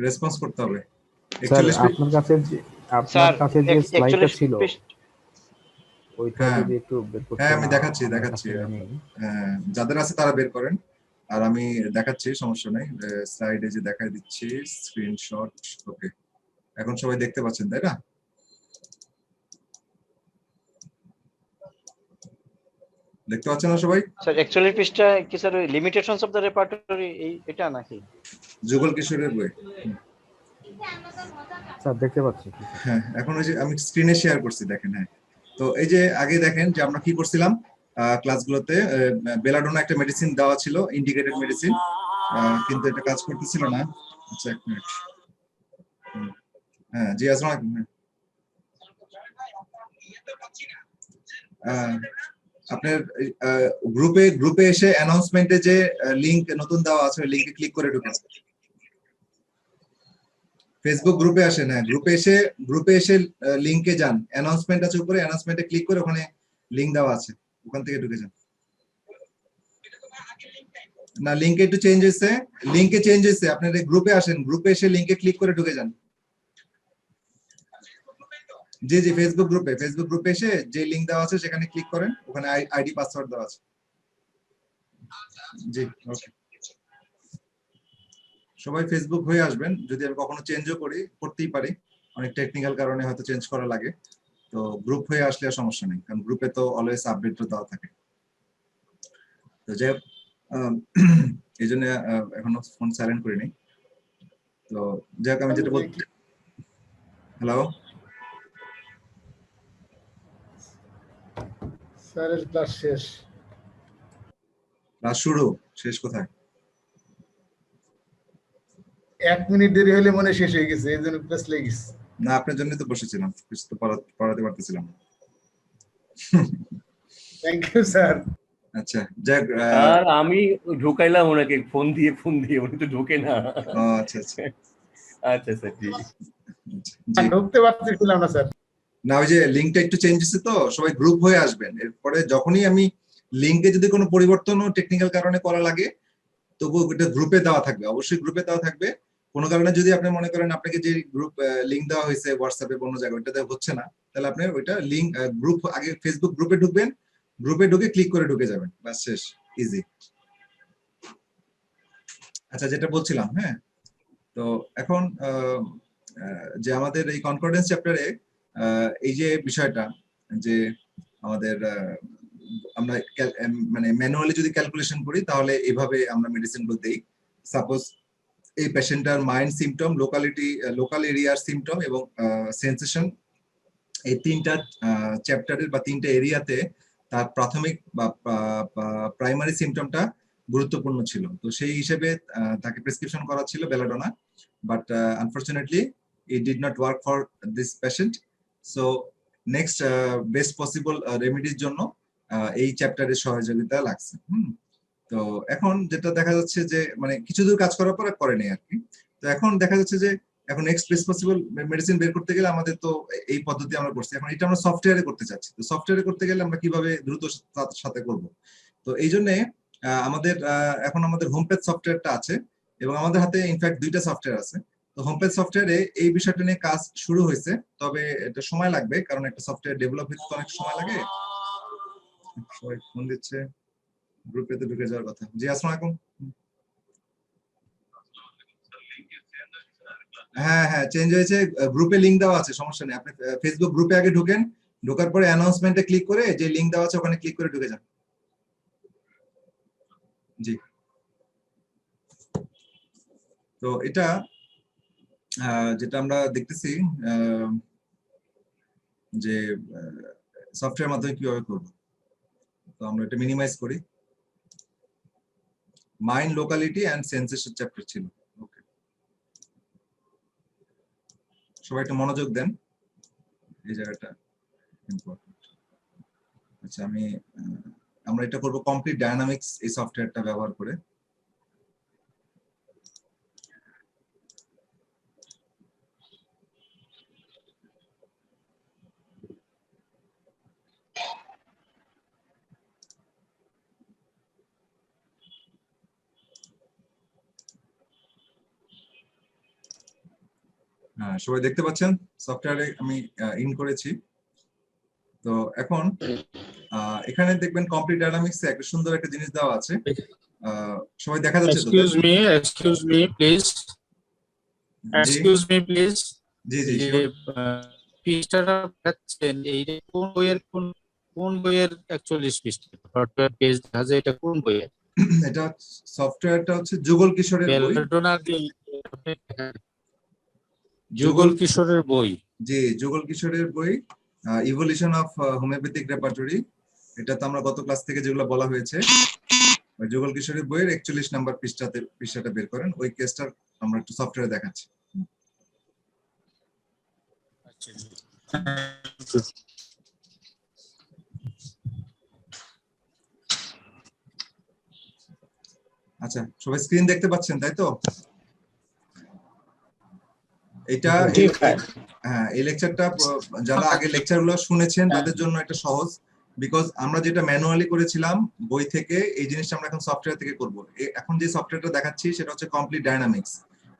Response করতে হবে। Sir 41 page. আপনার কাছে যে স্লাইডটা ছিল পেজ। ওইটা হ্যাঁ যদি একটু বের হ্যাঁ, করতেন, আমি দেখাচ্ছি আমার দেখাচ্ছি। কাছে নেই। যাদের আছে তারা বের করেন, আর আমি দেখাচ্ছি, সমস্যা নেই। স্লাইডে যে দেখাই দিচ্ছি, স্ক্রিনশট। ওকে, এখন সবাই দেখতে পাচ্ছেন তাই না? দেখতে পাচ্ছেন না সবাই? স্যার 41 পৃষ্ঠা কি স্যার ওই লিমিটেশনস অফ দ্য রেপার্টরি এটা নাকি? যুগল কিশোরের বই। স্যার দেখতে পাচ্ছি। হ্যাঁ, এখন ওই যে আমি স্ক্রিনে শেয়ার করছি, দেখেন। হ্যাঁ, তো এই যে আগে দেখেন যে আমরা কি করছিলাম ক্লাসগুলোতে, বেলাডোনা একটা মেডিসিন দেওয়া ছিল, ইন্ডিকেটেড মেডিসিন, কিন্তু এটা কাজ করতেছিল না। আচ্ছা, এক মিনিট। হ্যাঁ জি, আসসালামু আলাইকুম। আপনার গ্রুপে এসে অ্যানাউন্সমেন্টে যে লিংক নতুন দেওয়া আছে, ওই লিংকে ক্লিক করে ঢুকেন। ফেসবুক গ্রুপে আসেন, হ্যাঁ, গ্রুপে এসে লিংকে যান, অ্যানাউন্সমেন্ট আছে উপরে, অ্যানাউন্সমেন্টে ক্লিক করে ওখানে লিংক দেওয়া আছে, ওখান থেকে ঢুকে যান। না, লিংকে একটু চেঞ্জ হয়েছে, লিংকে চেঞ্জ হয়েছে। আপনার গ্রুপে আসেন, গ্রুপে এসে লিংকে ক্লিক করে ঢুকে যান। জি জি, ফেসবুক গ্রুপে এসে যে লিংক দেওয়া আছে সেখানে ক্লিক করেন, ওখানে আইডি পাসওয়ার্ড দেওয়া আছে। জি, ওকে। সবাই ফেসবুক হয়ে আসবেন, যদি আমি কখনো চেঞ্জও করতেই পারি, অনেক টেকনিক্যাল কারণে হয়তো চেঞ্জ করা লাগে, তো গ্রুপ হয়ে আসলে আর সমস্যা নেই, কারণ গ্রুপে তো অলওয়েজ আপডেট দেওয়া থাকে। তো যে এই জন্য এখনো ফোন সাইলেন্ট করিনি। তো যাক, আমি যেটা বলতে, হ্যালো স্যারের ক্লাস শেষ। ক্লাস শুরু, শেষ কোথায়? 1 মিনিট দেরি হলে মনে শেষ হয়ে গেছে, এই জন্য প্রেস লেগেছে। না, আপনার জন্যই তো বসেছিলাম, কিছু তো পড়াতে পারতেছিলাম। Thank you sir. আচ্ছা, যাক। আর আমি ঢুকাইলাম ওনাকে ফোন দিয়ে, উনি তো ঢুকে না। আচ্ছা আচ্ছা আচ্ছা স্যার, জি ঢুকতে পারতেছিলাম না স্যার। না, ওই যে লিংকটা একটু চেঞ্জ হচ্ছে, তো সবাই গ্রুপ হয়ে আসবেন। এরপরে যখনই আমি লিংকে যদি কোনো পরিবর্তনও টেকনিক্যাল কারণে করা লাগে, তবুও এটা গ্রুপে দেওয়া থাকবে, অবশ্যই গ্রুপে দেওয়া থাকবে। কোনো কারণে যদি আপনি মনে করেন আপনাকে যে গ্রুপ লিংক দেওয়া হয়েছে হোয়াটসঅ্যাপে কোনো জায়গায়, ওইটাতে হচ্ছে না, তাহলে আপনি ওইটা লিংক গ্রুপ, আগে ফেসবুক গ্রুপে ঢুকবেন, গ্রুপে ঢুকে ক্লিক করে ঢুকে যাবেন, বাস, শেষ, ইজি। আচ্ছা, যেটা বলছিলাম, হ্যাঁ, তো এখন যে আমাদের এই কনকর্ডেন্স চ্যাপ্টারে এই যে বিষয়টা, যে আমাদের আমরা মানে ম্যানুয়ালি যদি ক্যালকুলেশন করি, তাহলে এভাবে আমরা মেডিসিন গুলো দেই। সাপোজ এই পেশেন্টার মাইন্ড সিমটম, লোকাল এরিয়ার সিমটম এবং সেন্সেশন, এই তিনটা চ্যাপ্টারের বা তিনটা এরিয়াতে তার প্রাথমিক বা প্রাইমারি সিমটমটা গুরুত্বপূর্ণ ছিল। তো সেই হিসেবে তাকে প্রেসক্রিপশন করা ছিল belladonna, but unfortunately it did not work for this patient. So next best possible রেমেডির জন্য এই চ্যাপ্টারের সহযোগিতা লাগছে। তো এখন যেটা দেখা যাচ্ছে যে মানে কিছু দূর কাজ করার পর করেনি আর কি। তো এখন দেখা যাচ্ছে যে এখন নেক্সট বেস্ট পসিবল মেডিসিন বের করতে গেলে আমাদের তো এই পদ্ধতি আমরা করছি, এখন এটা আমরা সফটওয়্যারে করতে চাচ্ছি। তো সফটওয়্যারে করতে গেলে আমরা কিভাবে দ্রুত সাথে করব? তো এই জন্য আমাদের এখন আমাদের হোম পেজ সফটওয়্যারটা আছে, এবং আমাদের হাতে ইনফ্যাক্ট দুইটা সফটওয়্যার আছে। তো হোম পেজ সফটওয়্যারে এই বিষয়টা নিয়ে কাজ শুরু হয়েছে, তবে এটা সময় লাগবে, কারণ একটা সফটওয়্যার ডেভেলপ হতে অনেক সময় লাগে। সবাই ফোন দিচ্ছে, গ্রুপে তো ঢুকে যাওয়ার কথা। জি, আসসালামু আলাইকুম। হ্যাঁ হ্যাঁ, চেঞ্জ হয়েছে, গ্রুপে লিংক দেওয়া আছে, সমস্যা নেই। আপনি ফেসবুক গ্রুপে আগে ঢুকেন, ঢোকার পরে অ্যানাউন্সমেন্টে ক্লিক করে যে লিংক দেওয়া আছে ওখানে ক্লিক করে ঢুকে যান। জি, তো এটা যেটা আমরা দেখতেছি যে সফটওয়্যার মাধ্যমে কিভাবে করব। তো আমরা এটা মিনিমাইজ করি। Mind, locality and sensation chapter ছিল। ওকে, সবাই একটু মনোযোগ দেন, এই জায়গাটা ইম্পর্টেন্ট। আচ্ছা, আমরা এটা করব কমপ্লিট ডায়নামিক্স এই সফটওয়্যারটা ব্যবহার করে। হ্যাঁ, সবাই দেখতে পাচ্ছেন সফটওয়্যারে আমি ইন করেছি। তো এখন এখানে দেখবেন কমপ্লিট ডায়নামিক্সে একটা সুন্দর একটা জিনিস দেওয়া আছে। সবাই দেখা যাচ্ছে তো? excuse me, please. G Excuse me, please. জি জি এই যে sure. পৃষ্ঠাটা পাচ্ছেন, এই যে কোন বইয়ের 41 পৃষ্ঠা সফটওয়্যার পেজ দেখা যায়, এটা কোন বইয়ের? এটা সফটওয়্যারটা হচ্ছে যুগল কিশোরের বই। বেলডোনা যুগল কিশোরের বই। জি, যুগল কিশোরের বই, ইভলিউশন অফ হোমিওপ্যাথিক রেপার্টরি। এটা তো আমরা গত ক্লাস থেকে যেগুলো বলা হয়েছে, ওই যুগল কিশোরের বইয়ের 41 নাম্বার পৃষ্ঠাটা বের করেন। ওই কেসটা আমরা একটু সফটওয়্যারে দেখাচ্ছি। আচ্ছা, সবাই স্ক্রিন দেখতে পাচ্ছেন তাই তো? এটা হ্যাঁ, এই লেকচারটা যারা আগে লেকচারগুলো শুনেছেন তাদের জন্য একটা সহজ, বিকজ আমরা যেটা ম্যানুয়ালি করেছিলাম বই থেকে, এই জিনিসটা আমরা এখন সফটওয়্যার থেকে করব। এখন যে সফটওয়্যারটা দেখাচ্ছি সেটা হচ্ছে কমপ্লিট ডায়নামিক্স,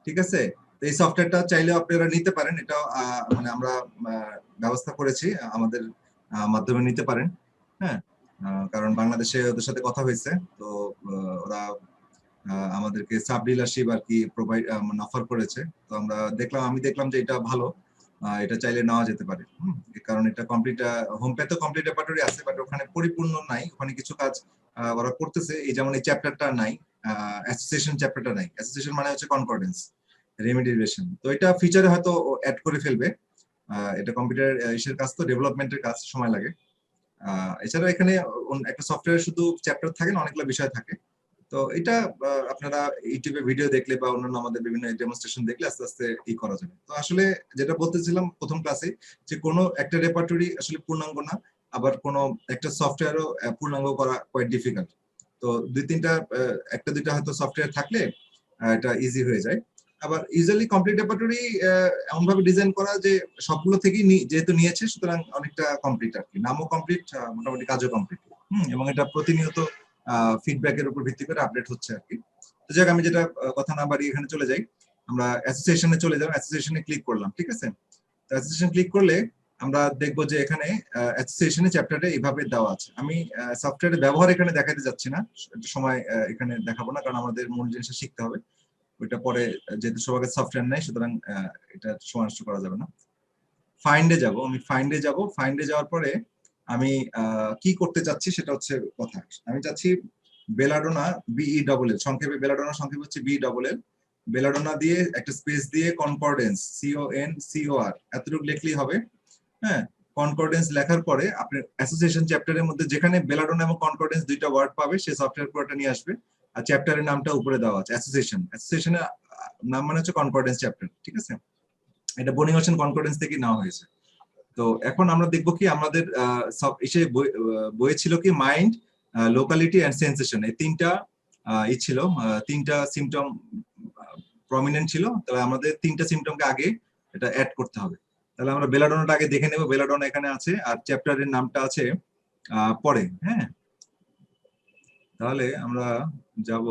ঠিক আছে? তো এই সফটওয়্যারটা চাইলে আপনারা নিতে পারেন, এটা মানে আমরা ব্যবস্থা করেছি, আমাদের মাধ্যমে নিতে পারেন। হ্যাঁ, কারণ বাংলাদেশে ওদের সাথে কথা হয়েছে, তো ওরা আমাদেরকে সাব ডিলারশিপ আর কি প্রোভাইড মানে অফার করেছে। তো আমি দেখলাম যে এটা ভালো, এটা চাইলে নেওয়া যেতে পারে। কারণ এটা কমপ্লিট হোমপে তো কমপ্লিট রেপার্টরি আছে, বাট ওখানে পরিপূর্ণ নাই, ওখানে কিছু কাজ ওরা করতেছে। এই যেমন এই চ্যাপ্টারটা নাই, অ্যাসোসিয়েশন চ্যাপ্টারটা নাই। অ্যাসোসিয়েশন মানে হচ্ছে কনকর্ডেন্স, রেমিডিয়েশন। তো এটা ফিচারে হয়তো অ্যাড করে ফেলবে। এটা কম্পিউটার ইসের কাজ, তো ডেভেলপমেন্টের কাজ, সময় লাগে। এছাড়া এখানে একটা সফটওয়্যার শুধু চ্যাপ্টার থাকে না, অনেকগুলো বিষয় থাকে। তো এটা আপনারা ইউটিউবে ভিডিও দেখলে বা অন্যান্য আমাদের বিভিন্ন ডেমনস্ট্রেশন দেখলে আস্তে আস্তে করা যাবে। তো আসলে যেটা বলতেছিলাম প্রথম ক্লাসে, যে কোনো একটা রেপার্টরি আসলে পূর্ণাঙ্গ না, আবার কোনো একটা সফটওয়্যারও পূর্ণাঙ্গ করা কোয়াইট ডিফিকাল্ট। তো একটা দুইটা হয়তো সফটওয়্যার থাকলে এটা ইজি হয়ে যায়। আবার ইউজুয়ালি কমপ্লিট রেপার্টরি এমন ভাবে ডিজাইন করা যে সবগুলো থেকেই যেহেতু নিয়েছে, সুতরাং অনেকটা কমপ্লিট আর কি, নামও কমপ্লিট, মোটামুটি কাজও কমপ্লিট। এবং এটা প্রতিনিয়ত ফিডব্যাকের উপর ভিত্তি করে আপডেট হচ্ছে আর কি। তো যাক, আমি যেটা কথা না বাড়ি এখানে চলে যাই, আমরা অ্যাসোসিয়েশনে চলে যাব। অ্যাসোসিয়েশনে ক্লিক করলাম, ঠিক আছে? তো অ্যাসোসিয়েশন ক্লিক করলে আমরা দেখবো যে এখানে অ্যাসোসিয়েশনে চ্যাপ্টারে এইভাবে দেওয়া আছে। আমি সফটওয়্যারের ব্যবহার এখানে দেখাতে যাচ্ছি না, সময় এখানে দেখাবো না, কারণ আমাদের মূল জিনিসটা শিখতে হবে। ওইটা পরে, যেহেতু সবার সফটওয়্যার নেই, সুতরাং এটা সময় নষ্ট করা যাবে না। ফাইন্ডে যাব, আমি ফাইন্ডে যাব। ফাইন্ডে যাওয়ার পরে আমি কি করতে চাচ্ছি সেটা হচ্ছে কথা। আমি চাচ্ছি বেলাডোনা, BELL, সংক্ষেপে বেলাডোনা সংক্ষেপে হচ্ছে BELL। বেলাডোনা দিয়ে একটা স্পেস দিয়ে কনকর্ডেন্স, CONCOR এতটুকু লিখলেই হবে। হ্যাঁ, কনকর্ডেন্স লেখার পরে আপনি অ্যাসোসিয়েশন চ্যাপ্টারের মধ্যে যেখানে বেলাডোনা এবং কনকর্ডেন্স দুইটা ওয়ার্ড পাবে, সেই সফটওয়্যার পুরোটা নিয়ে আসবে। আর চ্যাপ্টারের নামটা উপরে দেওয়া আছে অ্যাসোসিয়েশনের নাম মানে হচ্ছে কনকর্ডেন্স চ্যাপ্টার, ঠিক আছে? এটা বনিং ওশেন কনকর্ডেন্স থেকে নেওয়া হয়েছে। তো এখন আমরা দেখবো কি আমাদের সব এসে বইয়ে ছিল কি মাইন্ড, লোকালিটি এন্ড সেন্সেশন, এই তিনটা ছিল, তিনটা সিমটম প্রমিনেন্ট ছিল। তবে আমাদের তিনটা সিমটমকে আগে এটা অ্যাড করতে হবে। তাহলে আমরা বেলাডোনাটা আগে দেখে নেব। বেলাডোনা এখানে আছে, আর চ্যাপ্টারের নামটা আছে পরে। হ্যাঁ, তাহলে আমরা যাব,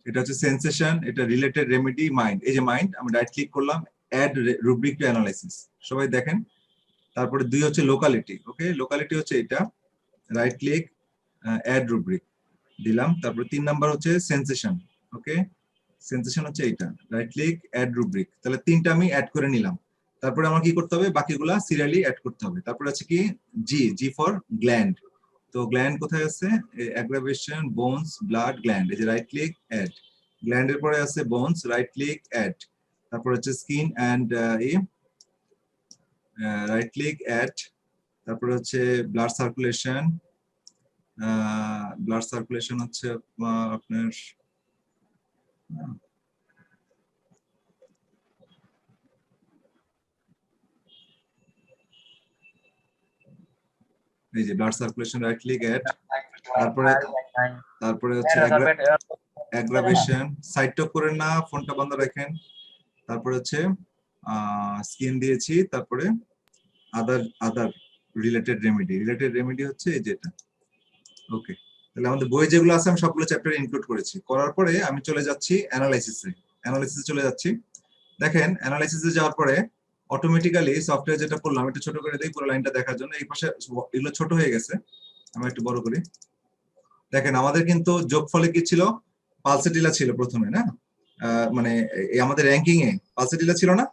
এটা হচ্ছে সেন্সেশন, এটা রিলেটেড রেমেডি, মাইন্ড। এই যে মাইন্ড, আমি রাইট ক্লিক করলাম, অ্যাড রুব্রিক টু অ্যানালাইসিস। সবাই দেখেন। তারপরে 2 হচ্ছে লোকালিটি। ওকে, লোকালিটি হচ্ছে এটা, রাইট ক্লিক, অ্যাড রুব্রিক দিলাম। তারপরে 3 নাম্বার হচ্ছে সেন্সেশন। ওকে, সেন্সেশন হচ্ছে এইটা, রাইট ক্লিক, অ্যাড রুব্রিক। তাহলে তিনটা আমি অ্যাড করে নিলাম। তারপরে আমার কি করতে হবে, বাকিগুলা সিরিয়ালি অ্যাড করতে হবে। তারপরে আছে কি জি ফর গ্ল্যান্ড। তো গ্ল্যান্ড কোথায় আছে, অ্যাগ্রাভেশন, বোনস, ব্লাড, গ্ল্যান্ড। এই যে রাইট ক্লিক, অ্যাড। গ্ল্যান্ডের পরে আছে বোনস, রাইট ক্লিক, অ্যাড। তারপর হচ্ছে skin and right click, add. তারপরে হচ্ছে ব্লাড সার্কুলেশন। ব্লাড সার্কুলেশন হচ্ছে আপনার এই যে blood circulation, right click, add. তারপরে হচ্ছে অ্যাগ্রাভেশন, সাইড টক করেন না, ফোনটা বন্ধ রাখেন। তারপরে হচ্ছে স্কিন দিয়েছি। তারপরে আদার রিলেটেড রেমেডি হচ্ছে এই যেটা। ওকে, তাহলে আমাদের বই যেগুলো আছে আমি সবগুলো চ্যাপ্টারে ইনক্লুড করেছি। করার পরে আমি চলে যাচ্ছি অ্যানালাইসিসে। অ্যানালাইসিসে চলে যাচ্ছি। দেখেন অ্যানালাইসিসে যাওয়ার পরে অটোমেটিক্যালি সফটওয়্যার যেটা করলাম, একটু ছোট করে দিই পুরো লাইনটা দেখার জন্য। এই পাশে এগুলো ছোট হয়ে গেছে, আমরা একটু বড় করি। দেখেন আমাদের কিন্তু যোগফলে কি ছিল, পালসেটিলা ছিল প্রথমে, না মানে আমাদের র্যাঙ্কিং এ পালসেটিলা ছিল না,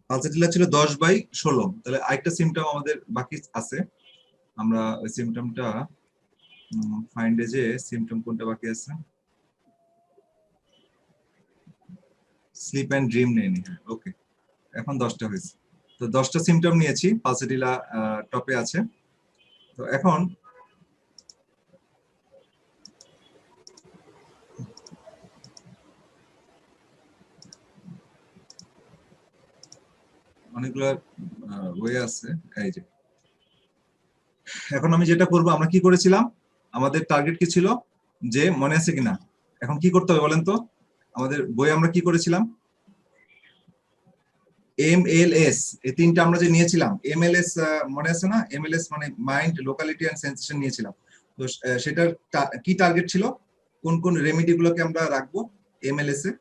পালসেটিলা ছিল 10/16। তাহলে আরেকটা সিমটম আমাদের বাকি আছে, আমরা ওই সিমটমটা ফাইন্ড এ যে সিমটম কোনটা বাকি আছে, স্লিপ এন্ড ড্রিম নেই। ওকে, এখন 10টা হয়েছে। তো 10টা সিমটম নিয়েছি, পালসেটিলা টপে আছে। তো এখন অনেকগুলো ওয়ে আছে, এই যে এখন আমি যেটা করব, আমরা কি করেছিলাম, আমাদের টার্গেট কি ছিল, যে মনে আছে কিনা, এখন কি করতে হবে বলেন তো, আমাদের বই আমরা কি করেছিলাম, এমএলএস, এই তিনটা আমরা যে নিয়েছিলাম, এমএলএস মনে আছে না, এমএলএস মানে মাইন্ড, লোকালিটি এন্ড সেন্সেশন নিয়েছিলাম। তো সেটার কি টার্গেট ছিল, কোন কোন রেমেডি গুলোকে আমরা রাখবো এমএলএস এ?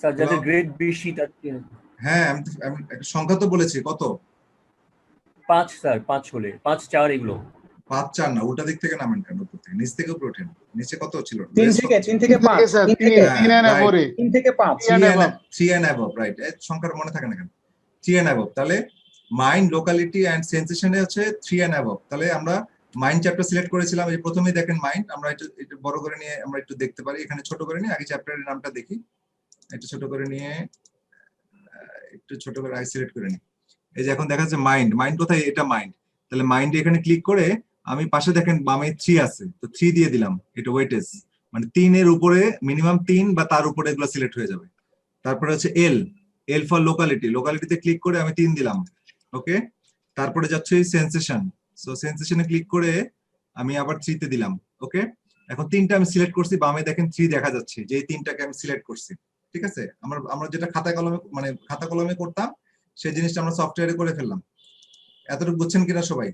স্যার যাদের গ্রেড বেশি হ্যাঁ, আমি একটা সংখ্যা তো বলেছি, কত? 5 স্যার, 5 হলে 5 4 এগুলো 5 4 না, উল্টা দিক থেকে নামেন কেন, উপর থেকে নিচ থেকে উপরে ওঠেন। নিচে কত ছিল? 3 থেকে 5 স্যার 3 and above 3 থেকে 5 3 and above, রাইট। সংখ্যাটা মনে থাকে না কেন, 3 and above। তাহলে মাইন্ড, লোকালিটি এন্ড সেন্সেশনে হচ্ছে 3 and above। তাহলে আমরা মাইন্ড চ্যাপ্টার সিলেক্ট করেছিলাম, এই প্রথমেই দেখেন মাইন্ড, আমরা একটু বড় করে নিয়ে আমরা একটু দেখতে পারি, এখানে ছোট করে নিয়ে আগে চ্যাপ্টারের নামটা দেখি, একটু ছোট করে নিয়ে একটু ছোট করে আগে সিলেক্ট করে নিই। এই যে এখন দেখা যাচ্ছে মাইন্ড, মাইন্ড কোথায়, এটা মাইন্ড। তাহলে মাইন্ডে এখানে ক্লিক করে আমি পাশে দেখেন বামে 3 আছে, তো 3 দিয়ে দিলাম, এটা ওয়েটেজ, মানে 3 এর উপরে মিনিমাম 3 বা তার উপরে এগুলো সিলেক্ট হয়ে যাবে। তারপরে হচ্ছে এল, এল ফর লোকালিটি, লোকালিটিতে ক্লিক করে আমি 3 দিলাম, ওকে। তারপরে যাচ্ছে সেন্সেশন, সো সেন্সেশনে ক্লিক করে আমি আবার 3 তে দিলাম, ওকে। এখন 3টা আমি সিলেক্ট করছি, বামে দেখেন 3 দেখা যাচ্ছে, যে এই 3টাকে আমি সিলেক্ট করছি, ঠিক আছে। আমরা যেটা খাতা কলমে, মানে খাতা কলমে করতাম, সেই জিনিসটা আমরা সফটওয়্যারে করে ফেললাম। এতটুকু বুঝছেন কিনা সবাই?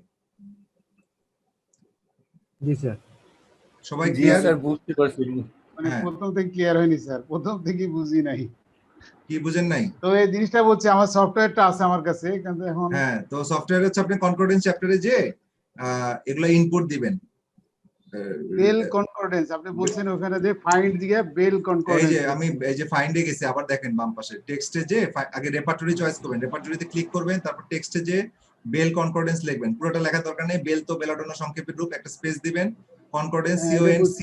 জি স্যার। সবাই জি ক্লিয়ার? স্যার, বুঝতে পারছি। মানে হ্যাঁ। প্রথম থেকে ক্লিয়ার হয়নি স্যার, প্রথম থেকে বুঝি নাই। কি বুঝেন নাই? তো এই জিনিসটা বলছে, আমার সফটওয়্যারটা আছে আমার কাছে, কিন্তু এখন হ্যাঁ, তো সফটওয়্যারে হচ্ছে আপনি কনকর্ডেন্স চ্যাপ্টারে যে এগুলা ইনপুট দিবেন। বেল কনকর্ডেন্স আপনি বলছেন, ওখানে যে ফাইন্ড দিয়ে বেল এই কনকর্ডেন্স, যে আমি এই যে ফাইন্ডে গেছি, আবার দেখেন বাম পাশে টেক্সটে যে আগে রেপার্টরি চয়েস করবেন, রেপার্টরিতে ক্লিক করবেন, তারপর টেক্সটে যে বেল কনকর্ডেন্স লিখবেন, পুরোটা লেখার দরকার নেই, বেল তো বেলাডোনা সংক্ষেপের রূপ, একটা স্পেস দিবেন, কনকর্ডেন্স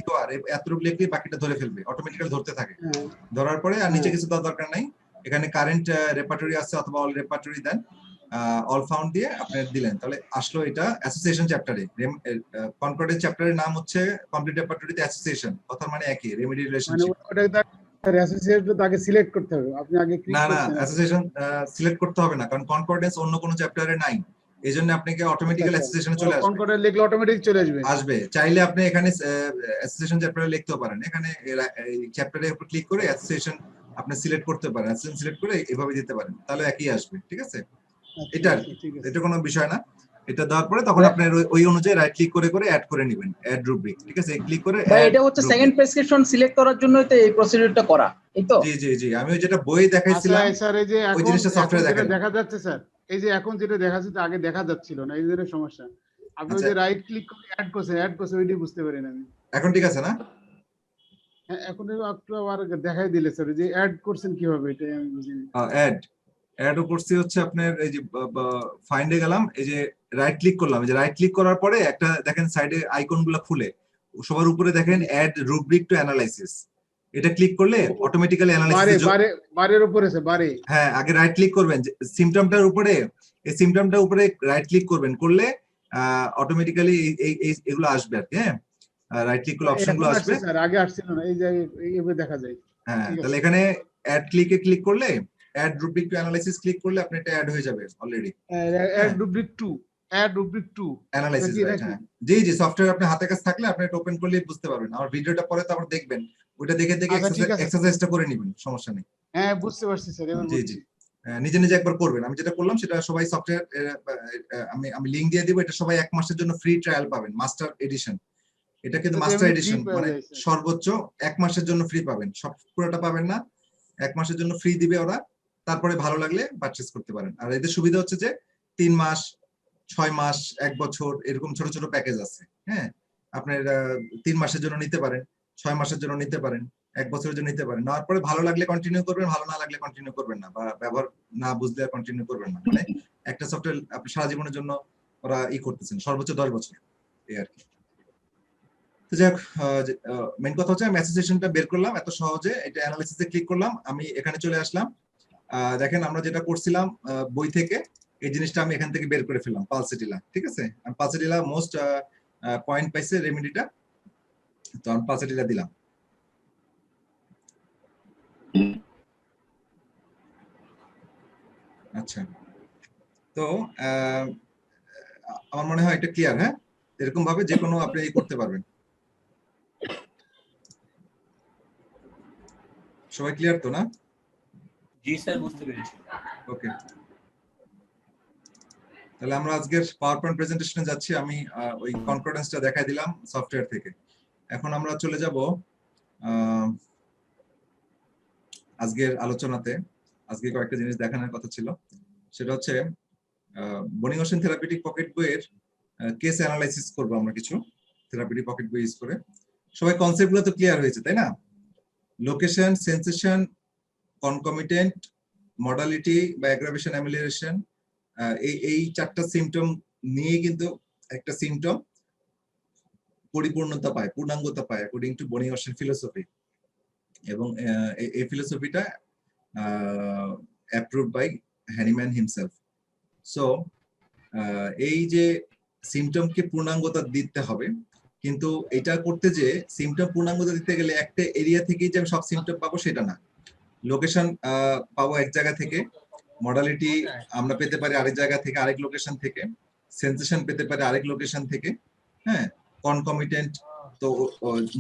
CON এতটুকু লিখলেই বাকিটা ধরে ফেলবে, অটোমেটিক্যালি ধরতে থাকে। ধরার পরে আর নিচে কিছু দেওয়ার দরকার নাই, এখানে কারেন্ট রেপার্টরি আছে অথবা অল রেপার্টরি দেন, অল ফাউন্ড দিয়ে আপনি দিলেন, তাহলে আসলো এটা অ্যাসোসিয়েশন চ্যাপ্টারে। কনকর্ডেন্স চ্যাপ্টারের নাম হচ্ছে কমপ্লিট রেপার্টরিতে অ্যাসোসিয়েশন, কথা মানে একই, রেমেডি মানে রিলেশনশিপ। ওটা অ্যাসোসিয়েটটা তাকে সিলেক্ট করতে হবে, আপনি আগে ক্লিক না না, করছেন। অ্যাসোসিয়েশন সিলেক্ট করতে হবে না, কারণ কনকর্ডেন্স অন্য কোনো চ্যাপ্টারে নাই, এইজন্য আপনাকে অটোমেটিক্যালি অ্যাসোসিয়েশনে চলে আসবে। কনকর্ডেন্স লিখলে অটোমেটিক চলে আসবে। চাইলে আপনি এখানে অ্যাসোসিয়েশন চ্যাপ্টারে লিখতেও পারেন, এখানে এই চ্যাপ্টারে উপর ক্লিক করে অ্যাসোসিয়েশন আপনি সিলেক্ট করতে পারেন, অ্যাসোসিয়েশন সিলেক্ট করে এভাবে দিতে পারেন, তাহলে একই আসবে, ঠিক আছে। এটা এটা কোনো বিষয় না। এটা দেওয়ার পরে তখন আপনার ওই অনুযায়ী রাইট ক্লিক করে করে অ্যাড করে নেবেন, অ্যাড রুব্রিক, ঠিক আছে। ক্লিক করে এটা হচ্ছে সেকেন্ড প্রেসক্রিপশন সিলেক্ট করার জন্য তো এই প্রসিডিউরটা করা, এই তো? জি জি জি, আমি ওই যেটা বই দেখাইছিলাম স্যার এই যে ওই এখন জিনিসটা সফটওয়্যারে দেখেন। দেখা যাচ্ছে স্যার, এই যে এখন যেটা দেখা যাচ্ছে আগে দেখা যাচ্ছিল না, এই যে সমস্যা। আপনি ওই যে রাইট ক্লিক করে অ্যাড করছেন ওইটাই বুঝতে পারেন আমি। এখন ঠিক আছে না? হ্যাঁ, এখন একটু আবার দেখাই দিলে স্যার, যে অ্যাড করছেন কিভাবে, এটা আমি বুঝিনি। অ্যাডও করছি হচ্ছে আপনার এই যে ফাইন্ডে গেলাম, এই যে রাইট ক্লিক করলাম, এই যে রাইট ক্লিক করার পরে একটা দেখেন সাইডে আইকনগুলো খুলে, সবার উপরে দেখেন অ্যাড রুব্রিক টু অ্যানালাইসিস, এটা ক্লিক করলে অটোমেটিক্যালি অ্যানালাইসিস বারের উপরে স্যার, বারে। হ্যাঁ, আগে রাইট ক্লিক করবেন সিম্পটমটার উপরে, এই সিম্পটমটার উপরে রাইট ক্লিক করবেন, করলে অটোমেটিক্যালি এগুলো আসবে আর কি। হ্যাঁ, রাইট ক্লিক করলে অপশনগুলো আসবে। স্যার আগে আসছিল না, এই যে এইভাবে দেখা যায়। হ্যাঁ, তাহলে এখানে অ্যাড ক্লিকে ক্লিক করলে, add rubric to analysis click করলে আপনি এটা অ্যাড হয়ে যাবে already. Add rubric to analysis, right. হ্যাঁ জি জি, সফটওয়্যার আপনার হাতে কাছে থাকলে আপনি এটা ওপেন করলেই বুঝতে পারবেন। আমার ভিডিওটা পরে তো আবার দেখবেন, ওটা দেখে দেখে এক্সারসাইজটা করে নেবেন, সমস্যা নেই। হ্যাঁ বুঝতে পারছি স্যার, এবার জি বুঝছি। জি, নিজে নিজে একবার করবেন। আমি যেটা করলাম সেটা সবাই সফটওয়্যার আমি লিংক দিয়ে দিব, এটা সবাই 1 মাসের জন্য ফ্রি ট্রায়াল পাবেন, মাস্টার এডিশন। এটা কিন্তু মাস্টার এডিশন, মানে সর্বোচ্চ 1 মাসের জন্য ফ্রি পাবেন, সব পুরোটা পাবেন না, 1 মাসের জন্য ফ্রি দিবে ওরা, তারপরে ভালো লাগলে পারচেজ করতে পারেন। আর এদের সুবিধা হচ্ছে যে 3 মাস, 6 মাস, 1 বছর এরকম ছোট ছোট প্যাকেজ আছে। হ্যাঁ, আপনার 3 মাসের জন্য নিতে পারেন, 6 মাসের জন্য নিতে পারেন, 1 বছরের জন্য নিতে পারেন। নেওয়ার পরে ভালো লাগলে কন্টিনিউ করবেন, ভালো না লাগলে কন্টিনিউ করবেন না, বা ব্যবহার না বুঝলে কন্টিনিউ করবেন না। মানে একটা সফটওয়্যার আপনি সারা জীবনের জন্য ওরা করতেছেন, সর্বোচ্চ 10 বছর এই আর কি। তো যাই হোক, মেইন কথা হচ্ছে আমি অ্যাসোসিয়েশনটা বের করলাম এত সহজে, এটা অ্যানালিসিসে ক্লিক করলাম, আমি এখানে চলে আসলাম। দেখেন আমরা যেটা করছিলাম বই থেকে, এই জিনিসটা আমি এখান থেকে বের করে ফেললাম, পালসেটিলা। ঠিক আছে, আমি পালসেটিলা মোস্ট পয়েন্ট পাইছে রেমেডিটা, তো আমি পালসেটিলা দিলাম। আচ্ছা, তো আমার মনে হয় এটা ক্লিয়ার। হ্যাঁ, এরকম ভাবে যে কোনো আপনি করতে পারবেন। সবাই ক্লিয়ার তো না? জি স্যার, বুঝতে পেরেছি। ওকে, তাহলে আমরা আজকের পাওয়ার পয়েন্ট প্রেজেন্টেশনে যাচ্ছি। আমি ওই কনকর্ডেন্সটা দেখাই দিলাম সফটওয়্যার থেকে। এখন আমরা চলে যাব আজকের আলোচনাতে। আজকে কয়েকটা জিনিস দেখানোর কথা ছিল, সেটা হচ্ছে বনিং ওশেন থেরাপিউটিক পকেট বইয়ের কেস অ্যানালাইসিস করবো আমরা কিছু থেরাপিউটিক পকেট বই ইউজ করে। সবাই কনসেপ্টগুলো তো ক্লিয়ার হয়েছে, তাই না? লোকেশন, সেন্সেশন, কনকমিটেন্ট, মডালিটি বা অ্যাগ্রাভেশন, অ্যামিলিয়েশন, এই 4টা সিমটম নিয়ে কিন্তু একটা সিমটম পরিপূর্ণতা পায়, পূর্ণাঙ্গতা পায় according to Boenninghausen philosophy. এবং এই ফিলোসফিটা approved by Hahnemann himself. So এই যে সিমটমকে পূর্ণাঙ্গতা দিতে হবে, কিন্তু এটা করতে যে সিমটম পূর্ণাঙ্গতা দিতে গেলে একটা এরিয়া থেকেই যে আমি সব সিমটম পাবো সেটা না। লোকেশন পাবো এক জায়গা থেকে, মডালিটি আমরা পেতে পারি আরেক জায়গা থেকে, আরেক লোকেশন থেকে, সেন্সেশন পেতে পারি আরেক লোকেশন থেকে। হ্যাঁ, কনকমিটেন্ট তো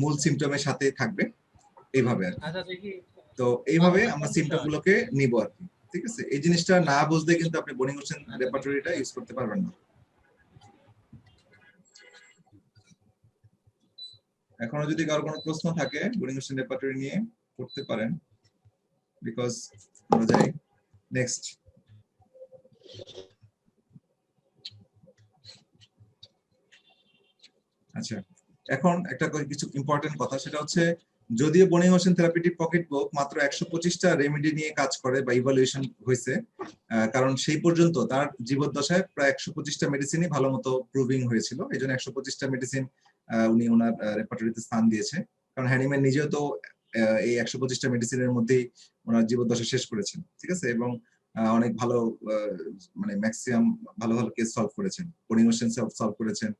মূল সিমটমের সাথে থাকবে, এইভাবে আর কি। তো এইভাবে আমরা সিমটম গুলোকে নিব আর কি। ঠিক আছে, এই জিনিসটা না বুঝলে কিন্তু আপনি বনিং ওশেন রেপার্টরিটা ইউজ করতে পারবেন না। এখনো যদি কারো কোনো প্রশ্ন থাকে বনিং ওশেন রেপার্টরি নিয়ে করতে পারেন, বিকজ আমরা যাই নেক্সট। আচ্ছা, এখন একটা কিছু ইম্পর্টেন্ট কথা, সেটা হচ্ছে যদিও বনিং ওশেন থেরাপিউটিক পকেট বুক মাত্র 125টা রেমেডি নিয়ে কাজ করে বা ইভালুয়েশন হয়েছে, কারণ সেই পর্যন্ত তার জীবদ্দশায় প্রায় 125টা মেডিসিনই ভালো মতো প্রুভিং হয়েছিল। এই জন্য 125টা মেডিসিন উনি ওনার রেপার্টরিতে স্থান দিয়েছে, কারণ হ্যানিম্যান নিজেও তো এই 125টা মেডিসিনের মধ্যেই ওনার জীবদ্দশা শেষ করেছেন। ঠিক আছে, এবং অনেক ভালো মানে ম্যাক্সিমাম ভালো ভালো কেস সলভ করেছেন, বনিং ওশেন সলভ করেছেন।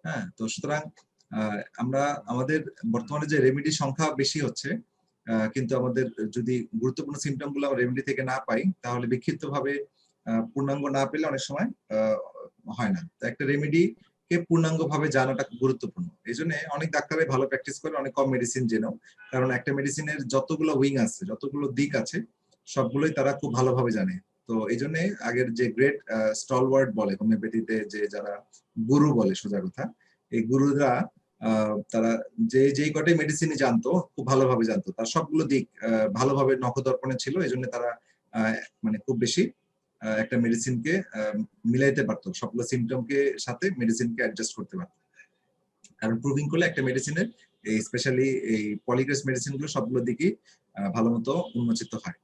হ্যাঁ, তো সুতরাং আমরা আমাদের বর্তমানে যে রেমেডি সংখ্যা বেশি হচ্ছে, কিন্তু আমাদের যদি গুরুত্বপূর্ণ সিমটম গুলো আমরা রেমেডি থেকে না পাই, তাহলে বিক্ষিপ্ত ভাবে পূর্ণাঙ্গ না পেলে অনেক সময় হয় না। তো একটা রেমেডি কে পূর্ণাঙ্গ ভাবে জানাটা গুরুত্বপূর্ণ। এই জন্য অনেক ডাক্তারই ভালো প্র্যাকটিস করে অনেক কম মেডিসিন জেনেও, কারণ একটা মেডিসিনের যতগুলো উইং আছে, যতগুলো দিক আছে, সবগুলোই তারা খুব ভালোভাবে জানে। তো এই জন্য আগের যে গ্রেট স্টলওয়ার্ড বলে হোমিওপ্যাথিতে, যে যারা গুরু বলে সোজা কথা, এই গুরুরা তারা যেই কটাই মেডিসিনই জানতো খুব ভালোভাবে জানতো, তার সবগুলো দিক ভালোভাবে নখদর্পণে ছিল। এই জন্য তারা মানে খুব বেশি একটা মেডিসিনকে মিলাইতে পারতো, সবগুলো সিমটমকে সাথে মেডিসিনকে অ্যাডজাস্ট করতে পারতো। কারণ প্রুভিং করলে একটা মেডিসিনের, এই স্পেশালি এই পলিগ্রেস মেডিসিন গুলো সবগুলো দিকই ভালো মতো উন্মোচিত হয়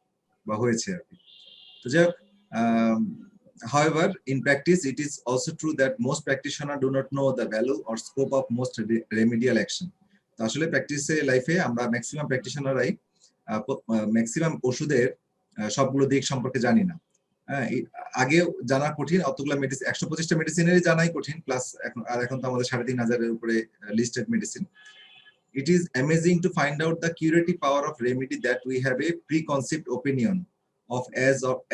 বা হয়েছে আর কি। তো যাই হোক, however, in practice, it is also true that most practitioners do not know the value or scope of most remedial action. তো আসলে প্র্যাকটিসে লাইফে আমরা ম্যাক্সিমাম প্র্যাকটিশনাররাই ম্যাক্সিমাম ওষুধের সবগুলো দিক সম্পর্কে জানি না। হ্যাঁ, আগে জানা কঠিন, অতগুলো মেডিসিন 125টা মেডিসিনেরই জানাই কঠিন, প্লাস এখন তো আমাদের 3,500-এর উপরে listed medicine. It is amazing to find out the curative power of remedy that we have a preconceived opinion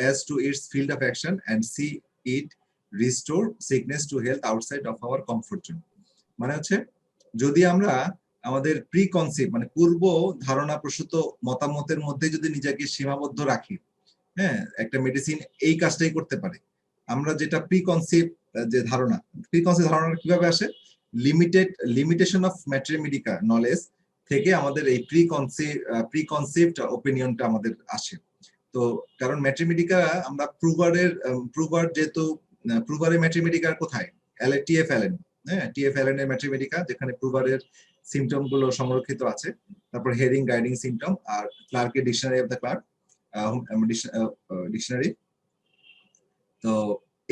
as to its field of action and see it restore sickness to health outside of our comfort zone. মানে হচ্ছে যদি আমরা আমাদের প্রিকনসিভ মানে পূর্ব ধারণা প্রসূত মতামতের মধ্যে যদি নিজেকে সীমাবদ্ধ রাখি, হ্যাঁ, একটা মেডিসিন এই কাজটাই করতে পারে। আমরা যেটা প্রিকনসেপ্ট যে ধারণা, প্রিকনসেপ্ট ধারণা কিভাবে আসে? লিমিটেশন অফ ম্যাটেরিয়াল নলেজ থেকে আমাদের এই প্রিকনসেপ্ট ওপিনিয়নটা আমাদের আসে। তো কারণ ম্যাট্রিমেডিকা আমরা প্রুভার যেহেতু প্রুভারের ম্যাট্রিমেডিকা কোথায়? TF-Allen, হ্যাঁ, TF-Allen এর ম্যাট্রিমেডিকা, যেখানে প্রুভারের সিমটম গুলো সংরক্ষিত আছে, তারপর হেডিং গাইডিং সিমটম, আর ক্লার্কের dictionary of the Clarke dictionary. তো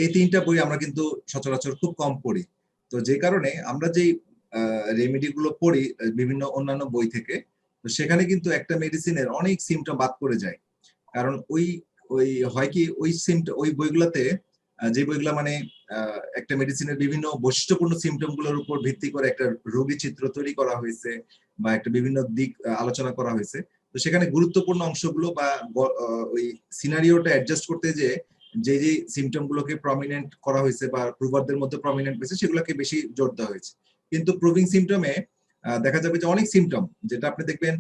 এই তিনটা বই আমরা কিন্তু সচরাচর খুব কম পড়ি। তো যে কারণে আমরা যেই রেমেডি গুলো পড়ি বিভিন্ন অন্যান্য বই থেকে, তো সেখানে কিন্তু একটা মেডিসিনের অনেক সিমটম বাদ করে যায়। কারণ ওই ওই হয় কি, ওই বইগুলোতে যে বইগুলা মানে একটা মেডিসিনের বিভিন্ন বৈশিষ্ট্যপূর্ণ সিমটম গুলোর উপর ভিত্তি করে একটা রোগী চিত্র তৈরি করা হয়েছে বা একটা বিভিন্ন দিক আলোচনা করা হয়েছে। তো সেখানে গুরুত্বপূর্ণ অংশগুলো বা ওই সিনারিওটা অ্যাডজাস্ট করতে যে যে সিমটম গুলোকে প্রমিনেন্ট করা হয়েছে বা প্রুভারদের মধ্যে প্রমিনেন্ট হয়েছে সেগুলোকে বেশি জোর দেওয়া হয়েছে। কিন্তু প্রুভিং সিমটমে দেখা যাবে যে অনেক সিমটম, যেটা আপনি দেখবেন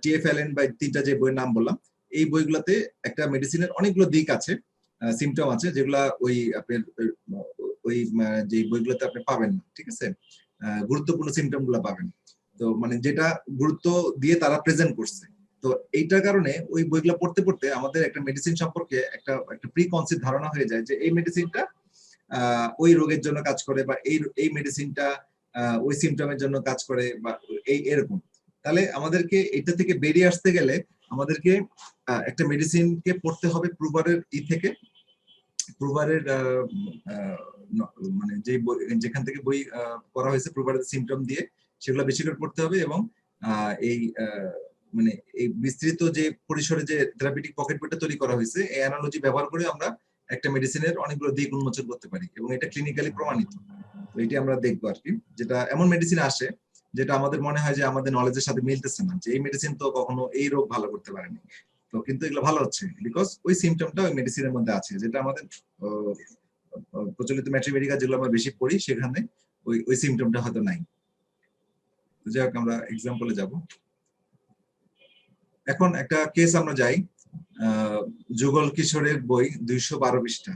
TF-Allen বা তিনটা যে বইয়ের নাম বললাম, এই বইগুলোতে একটা মেডিসিনের অনেকগুলো দিক আছে, সিমটম আছে, যেগুলা ওই আপনার ওই যে বইগুলোতে আপনি পাবেন না, ঠিক আছে? গুরুত্বপূর্ণ সিমটম গুলো পাবেন, তো মানে যেটা গুরুত্ব দিয়ে তারা প্রেজেন্ট করছে। তো এইটার কারণে ওই বইগুলো পড়তে পড়তে আমাদের একটা মেডিসিন সম্পর্কে একটা প্রিকনসেপ্ট ধারণা হয়ে যায় যে এই মেডিসিনটা ওই রোগের জন্য কাজ করে, বা এই মেডিসিনটা ওই সিমটমের জন্য কাজ করে, বা এরকম। তাহলে আমাদেরকে এটা থেকে বেরিয়ে আসতে গেলে আমাদেরকে একটা মেডিসিনকে পড়তে হবে প্রুভারের থেকে, প্রুভারের মানে যেখান থেকে বই করা হয়েছে প্রুভারের সিমটম দিয়ে, সেগুলো বেশি করে পড়তে হবে। এবং এই মানে এই বিস্তৃত যে পরিসরে যে থেরাপিউটিক পকেট বইটা তৈরি করা হয়েছে, এই অ্যানালজি ব্যবহার করে আমরা একটা মেডিসিনের অনেকগুলো দিক উন্মোচন করতে পারি, এবং এটা ক্লিনিক্যালি প্রমাণিত। তো এটি আমরা দেখবো আর কি, যেটা এমন মেডিসিন আসে যেটা আমাদের মনে হয় যে আমাদের নলেজের সাথে মিলতেছে না, যে এই মেডিসিন তো কখনো এই রোগ ভালো করতে পারেনি, তো কিন্তু এগুলো ভালো হচ্ছে বিকজ ওই সিমটমটা ওই মেডিসিনের মধ্যে আছে, যেটা আমাদের প্রচলিত ম্যাট্রিমেডিকা যেগুলো আমরা বেশি পড়ি সেখানে ওই সিমটমটা হয়তো নাই। তো যাই হোক, আমরা এক্সাম্পলে যাব। এখন একটা কেস আমরা যাই, যুগল কিশোরের বই 212 পৃষ্ঠা।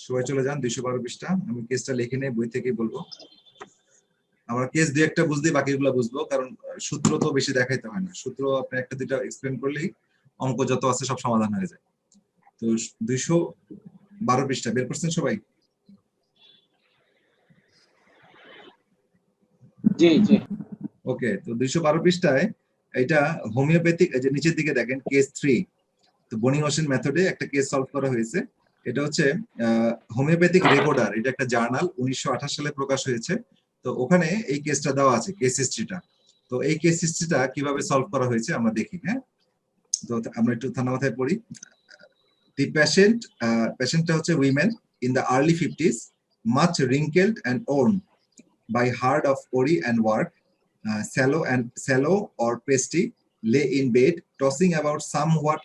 সবাই চলে যান 212 পৃষ্ঠা। আমি কেসটা লিখে নেই, বই থেকে বলবো। আমরা কেস দুই একটা বুঝলেই বাকিগুলো বুঝবো, কারণ সূত্র তো বেশি দেখাইতে হয় না, সূত্র আপনি একটা দুইটা এক্সপ্লেন করলেই অঙ্ক যত আছে সব সমাধান হয়ে যায়। তো 212 পৃষ্ঠা বের করছেন সবাই? জি জি। ওকে, তো 212 পৃষ্ঠায় এটা হোমিওপ্যাথিক, যে নিচের দিকে দেখেন কেস 3, তো বনিং-ওশেন মেথডে একটা কেস সলভ করা হয়েছে। এটা হচ্ছে হোমিওপ্যাথিক রেকর্ডার, এটা একটা জার্নাল, 1928 সালে প্রকাশ হয়েছে। তো ওখানে এই কেসটা দেওয়া আছে, কেস হিস্ট্রিটা। তো এই কেস হিস্ট্রিটা কিভাবে সলভ করা হয়েছে আমরা দেখি। হ্যাঁ, তো আমরা একটু ঠান্ডা মাথায় পড়ি। দি পেশেন্টটা হচ্ছে women in the early 50s, much wrinkled and worn by hard of worry and work, sallow or pasty, lay in bed tossing about somewhat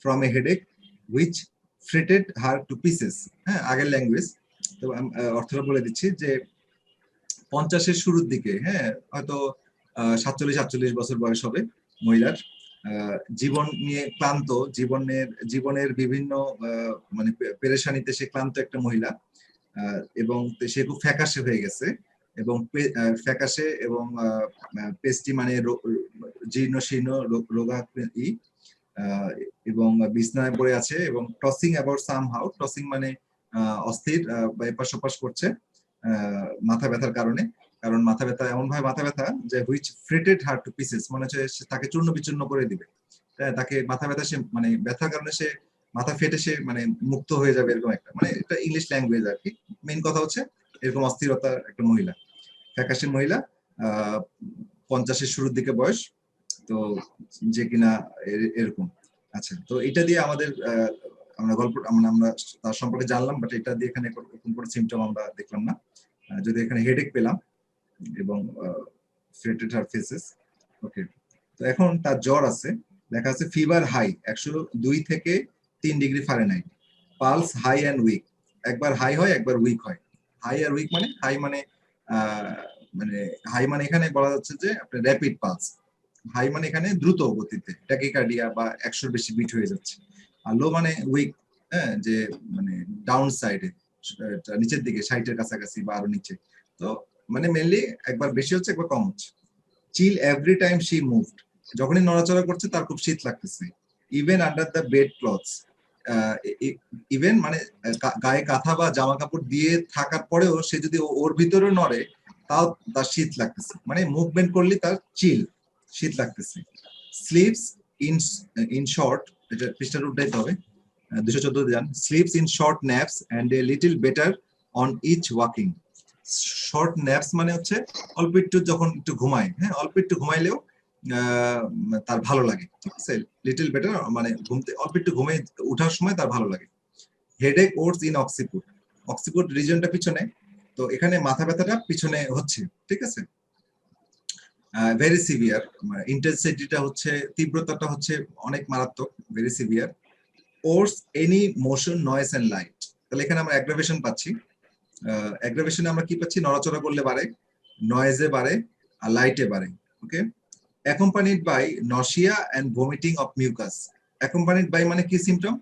from a headache which fretted her to pieces. হ্যাঁ, আগের language. তো অর্থটা বলে দিচ্ছি যে 50-এর শুরুর দিকে, হ্যাঁ, হয়তো 47-48 বছর বয়স হবে মহিলার। জীবন নিয়ে ক্লান্ত, জীবনের বিভিন্ন মানে পেরেশানিতে সে ক্লান্ত একটা মহিলা, এবং সে খুব ফ্যাকাশে হয়ে গেছে, এবং ফ্যাকাশে এবং পেস্টি মানে জীর্ণ শীর্ণ রোগাকৃতি, এবং বিছনায় পড়ে আছে, এবং টসিং অ্যাবাউট সামহাউ, টসিং মানে অস্থির বা এপাশ ওপাশ করছে মাথা ব্যথার কারণে। কারণ মাথা ব্যথা এমন ভাবে মাথা ব্যথা যে হুইচ ফ্রেটেড হার টু পিসেস, মনে হচ্ছে তাকে চূর্ণ বিচূর্ণ করে দিবে। তাকে মাথা ব্যথা, সে মানে ব্যথার কারণে সে মাথা ফেটে সে মানে মুক্ত হয়ে যাবে, এরকম একটা, মানে এটা ইংলিশ ল্যাঙ্গুয়েজ আর কি। মেইন কথা হচ্ছে এরকম অস্থিরতা একটা মহিলা, ফ্যাকাশে মহিলা, 50-এর শুরুর দিকে বয়স, তো যে কিনা এরকম। আচ্ছা, তো এটা দিয়ে আমাদের আমরা গল্প আমরা তার সম্পর্কে জানলাম, বাট এটা দিয়ে এখানে কোন কোনো সিমটম আমরা দেখলাম না, যদি এখানে হেডেক পেলাম এবং ফ্রেটেড হার ফেসেস। ওকে, তো এখন তার জ্বর আছে, লেখা আছে ফিভার হাই 102 থেকে 3 degree Fahrenheit, pulse high and weak, একবার হাই হয় একবার উইক হয়। হাই আর উইক মানে হাই মানে হাই মানে এখানে বলা যাচ্ছে যে আপনার র্যাপিড পালস, হাই মানে এখানে দ্রুত গতিতে ট্যাকিকার্ডিয়া বা 100-র বেশি বিট হয়ে যাচ্ছে, আর লো মানে উইক, হ্যাঁ, যে মানে ডাউন সাইডে, নিচের দিকে 60-এর কাছাকাছি বা আরো নিচে। তো মানে মেনলি একবার বেশি হচ্ছে একবার কম হচ্ছে। চিল এভরি টাইম শি মুভড, যখনই নড়াচড়া করছে তার খুব শীত লাগতেছে। Even under the bed clothes, even মানে গায়ে কাঁথা বা জামা কাপড় দিয়ে থাকার পরেও সে যদি ওর ভিতরে নড়ে তাও তার শীত লাগতেছে, মানে মুভমেন্ট করলে তার চিল, শীত লাগতেছে। স্লিপস ইন ইন শর্ট, এটা পৃষ্ঠার উল্টাইতে হবে, 214 যান। Sleeps in short naps and a little better on each walking. Short naps মানে হচ্ছে অল্প একটু যখন একটু ঘুমায়, হ্যাঁ, অল্প একটু ঘুমাইলেও তার ভালো লাগে, ঠিক আছে। লিটল বেটার মানে ঘুমতে অল্প একটু ঘুমে ওঠার সময় তার ভালো লাগে। হেডেক ওর্স ইন অক্সিপুট, অক্সিপুট রিজনটা পিছনে, তো এখানে মাথা ব্যথাটা পিছনে হচ্ছে, ঠিক আছে। ভেরি সিভিয়ার, ইন্টেন্সিটিটা হচ্ছে, তীব্রতাটা হচ্ছে অনেক মারাত্মক, very severe. Worse any motion noise and light, তাহলে এখানে আমরা অ্যাগ্রাভেশন পাচ্ছি। অ্যাগ্রাভেশনে আমরা কি পাচ্ছি, নড়াচড়া করলে বাড়ে, নয়েজে বাড়ে, আর লাইটে বাড়ে, okay. Accompanied by nausea and vomiting of mucus. Accompanied by মানে কি সিমটম?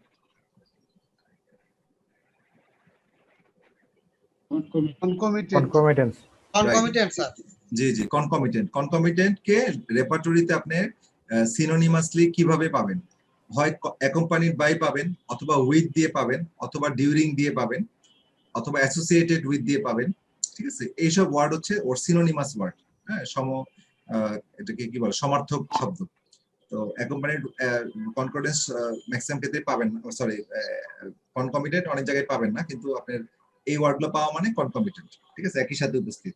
কনকমিটেন্স। জি জি, কনকমিটেন্ট। কনকমিটেন্ট কে রেপার্টরিতে আপনি সিনোনিমাসলি কিভাবে পাবেন? হয় অ্যাকম্পানিড বাই পাবেন, অথবা উইথ দিয়ে পাবেন, অথবা ডিউরিং দিয়ে পাবেন, অথবা অ্যাসোসিয়েটেড উইথ দিয়ে পাবেন, ঠিক আছে। এইসব ওয়ার্ড হচ্ছে ওর সিনোনিমাস ওয়ার্ড, হ্যাঁ, এটাকে কি বলে, সমার্থক শব্দ। তো অ্যাকম্পানিড কনকর্ডেন্স ম্যাক্সিমাম ক্ষেত্রে পাবেন, সরি কনকমিটেন্ট অনেক জায়গায় পাবেন না, কিন্তু আপনার এই ওয়ার্ডগুলো পাওয়া মানে কনকমিটেন্ট, ঠিক আছে, একই সাথে উপস্থিত।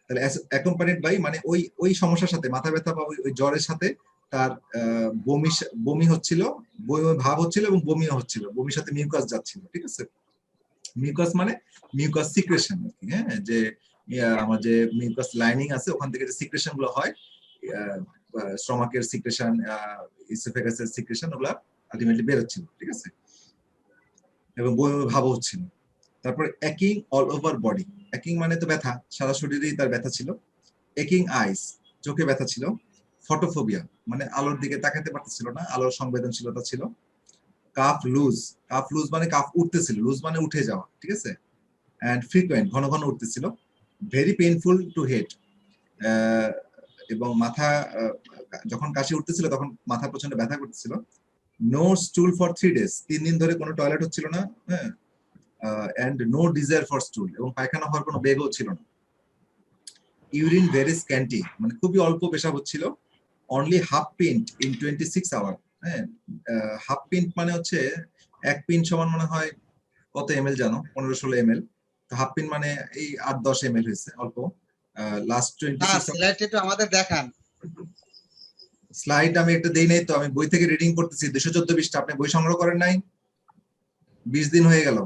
তাহলে অ্যাকম্পানিড বাই মানে ওই সমস্যার সাথে, মাথা ব্যথা বা ওই জ্বরের সাথে তার বমি হচ্ছিল, বমি ভাব হচ্ছিল এবং বমিও হচ্ছিল, বমির সাথে মিউকাস যাচ্ছিল, ঠিক আছে। মিউকাস মানে মিউকাস সিক্রেশন, হ্যাঁ, যে আমার যে মিউকাস লাইনিং আছে ওখান থেকে যে সিক্রেশন গুলো হয়, স্টমাকের সিক্রেশন, ইসোফেগাসের সিক্রেশন, ওগুলা আলটিমেটলি বের হচ্ছিল, ঠিক আছে, এবং বমি ভাব হচ্ছিল। তারপর একিং অল ওভার বডি, একিং মানে তো ব্যথা, সারা শরীরেই তার ব্যথা ছিল। একিং আইস, চোখে ব্যথা ছিল। ফটোফোবিয়া মানে আলোর দিকে তাকাতে পারতেছিল না, আলোর সংবেদনশীলতা ছিল। কাফ লুজ, কাফ লুজ মানে কাফ উঠতেছিল, লুজ মানে উঠে যাওয়া, ঠিক আছে। এন্ড ফ্রিকোয়েন্ট, ঘন ঘন উঠতেছিল। ভেরি পেইনফুল টু হেড, এবং মাথা যখন কাশি উঠতেছিল তখন মাথা প্রচন্ড ব্যথা করতেছিল। নো স্টুল ফর 3 days, 3 দিন ধরে কোনো টয়লেট হচ্ছিল না, হ্যাঁ। And no desire for stool, এবং পায়খানা হওয়ার কোনো বেগও ছিল না। ইউরিন ভেরি স্ক্যান্টি, মানে খুবই অল্প পেশাব হচ্ছিল। Only half pint in 26 hour, হ্যাঁ। হাফ পিন্ট মানে হচ্ছে 1 পিন্ট সমান মনে হয় কত এমএল জানো, 15-16 এমএল। তো হাফ পিন্ট মানে এই 8-10 এমএল হয়েছে, অল্প। লাস্ট 26 স্লাইডটা একটু আমাদের দেখান। স্লাইড আমি একটা দেই নাই তো, আমি বই থেকে রিডিং করতেছি, 214 পৃষ্ঠা। আপনি বই সংগ্রহ করেন নাই? 20 দিন হয়ে গেল।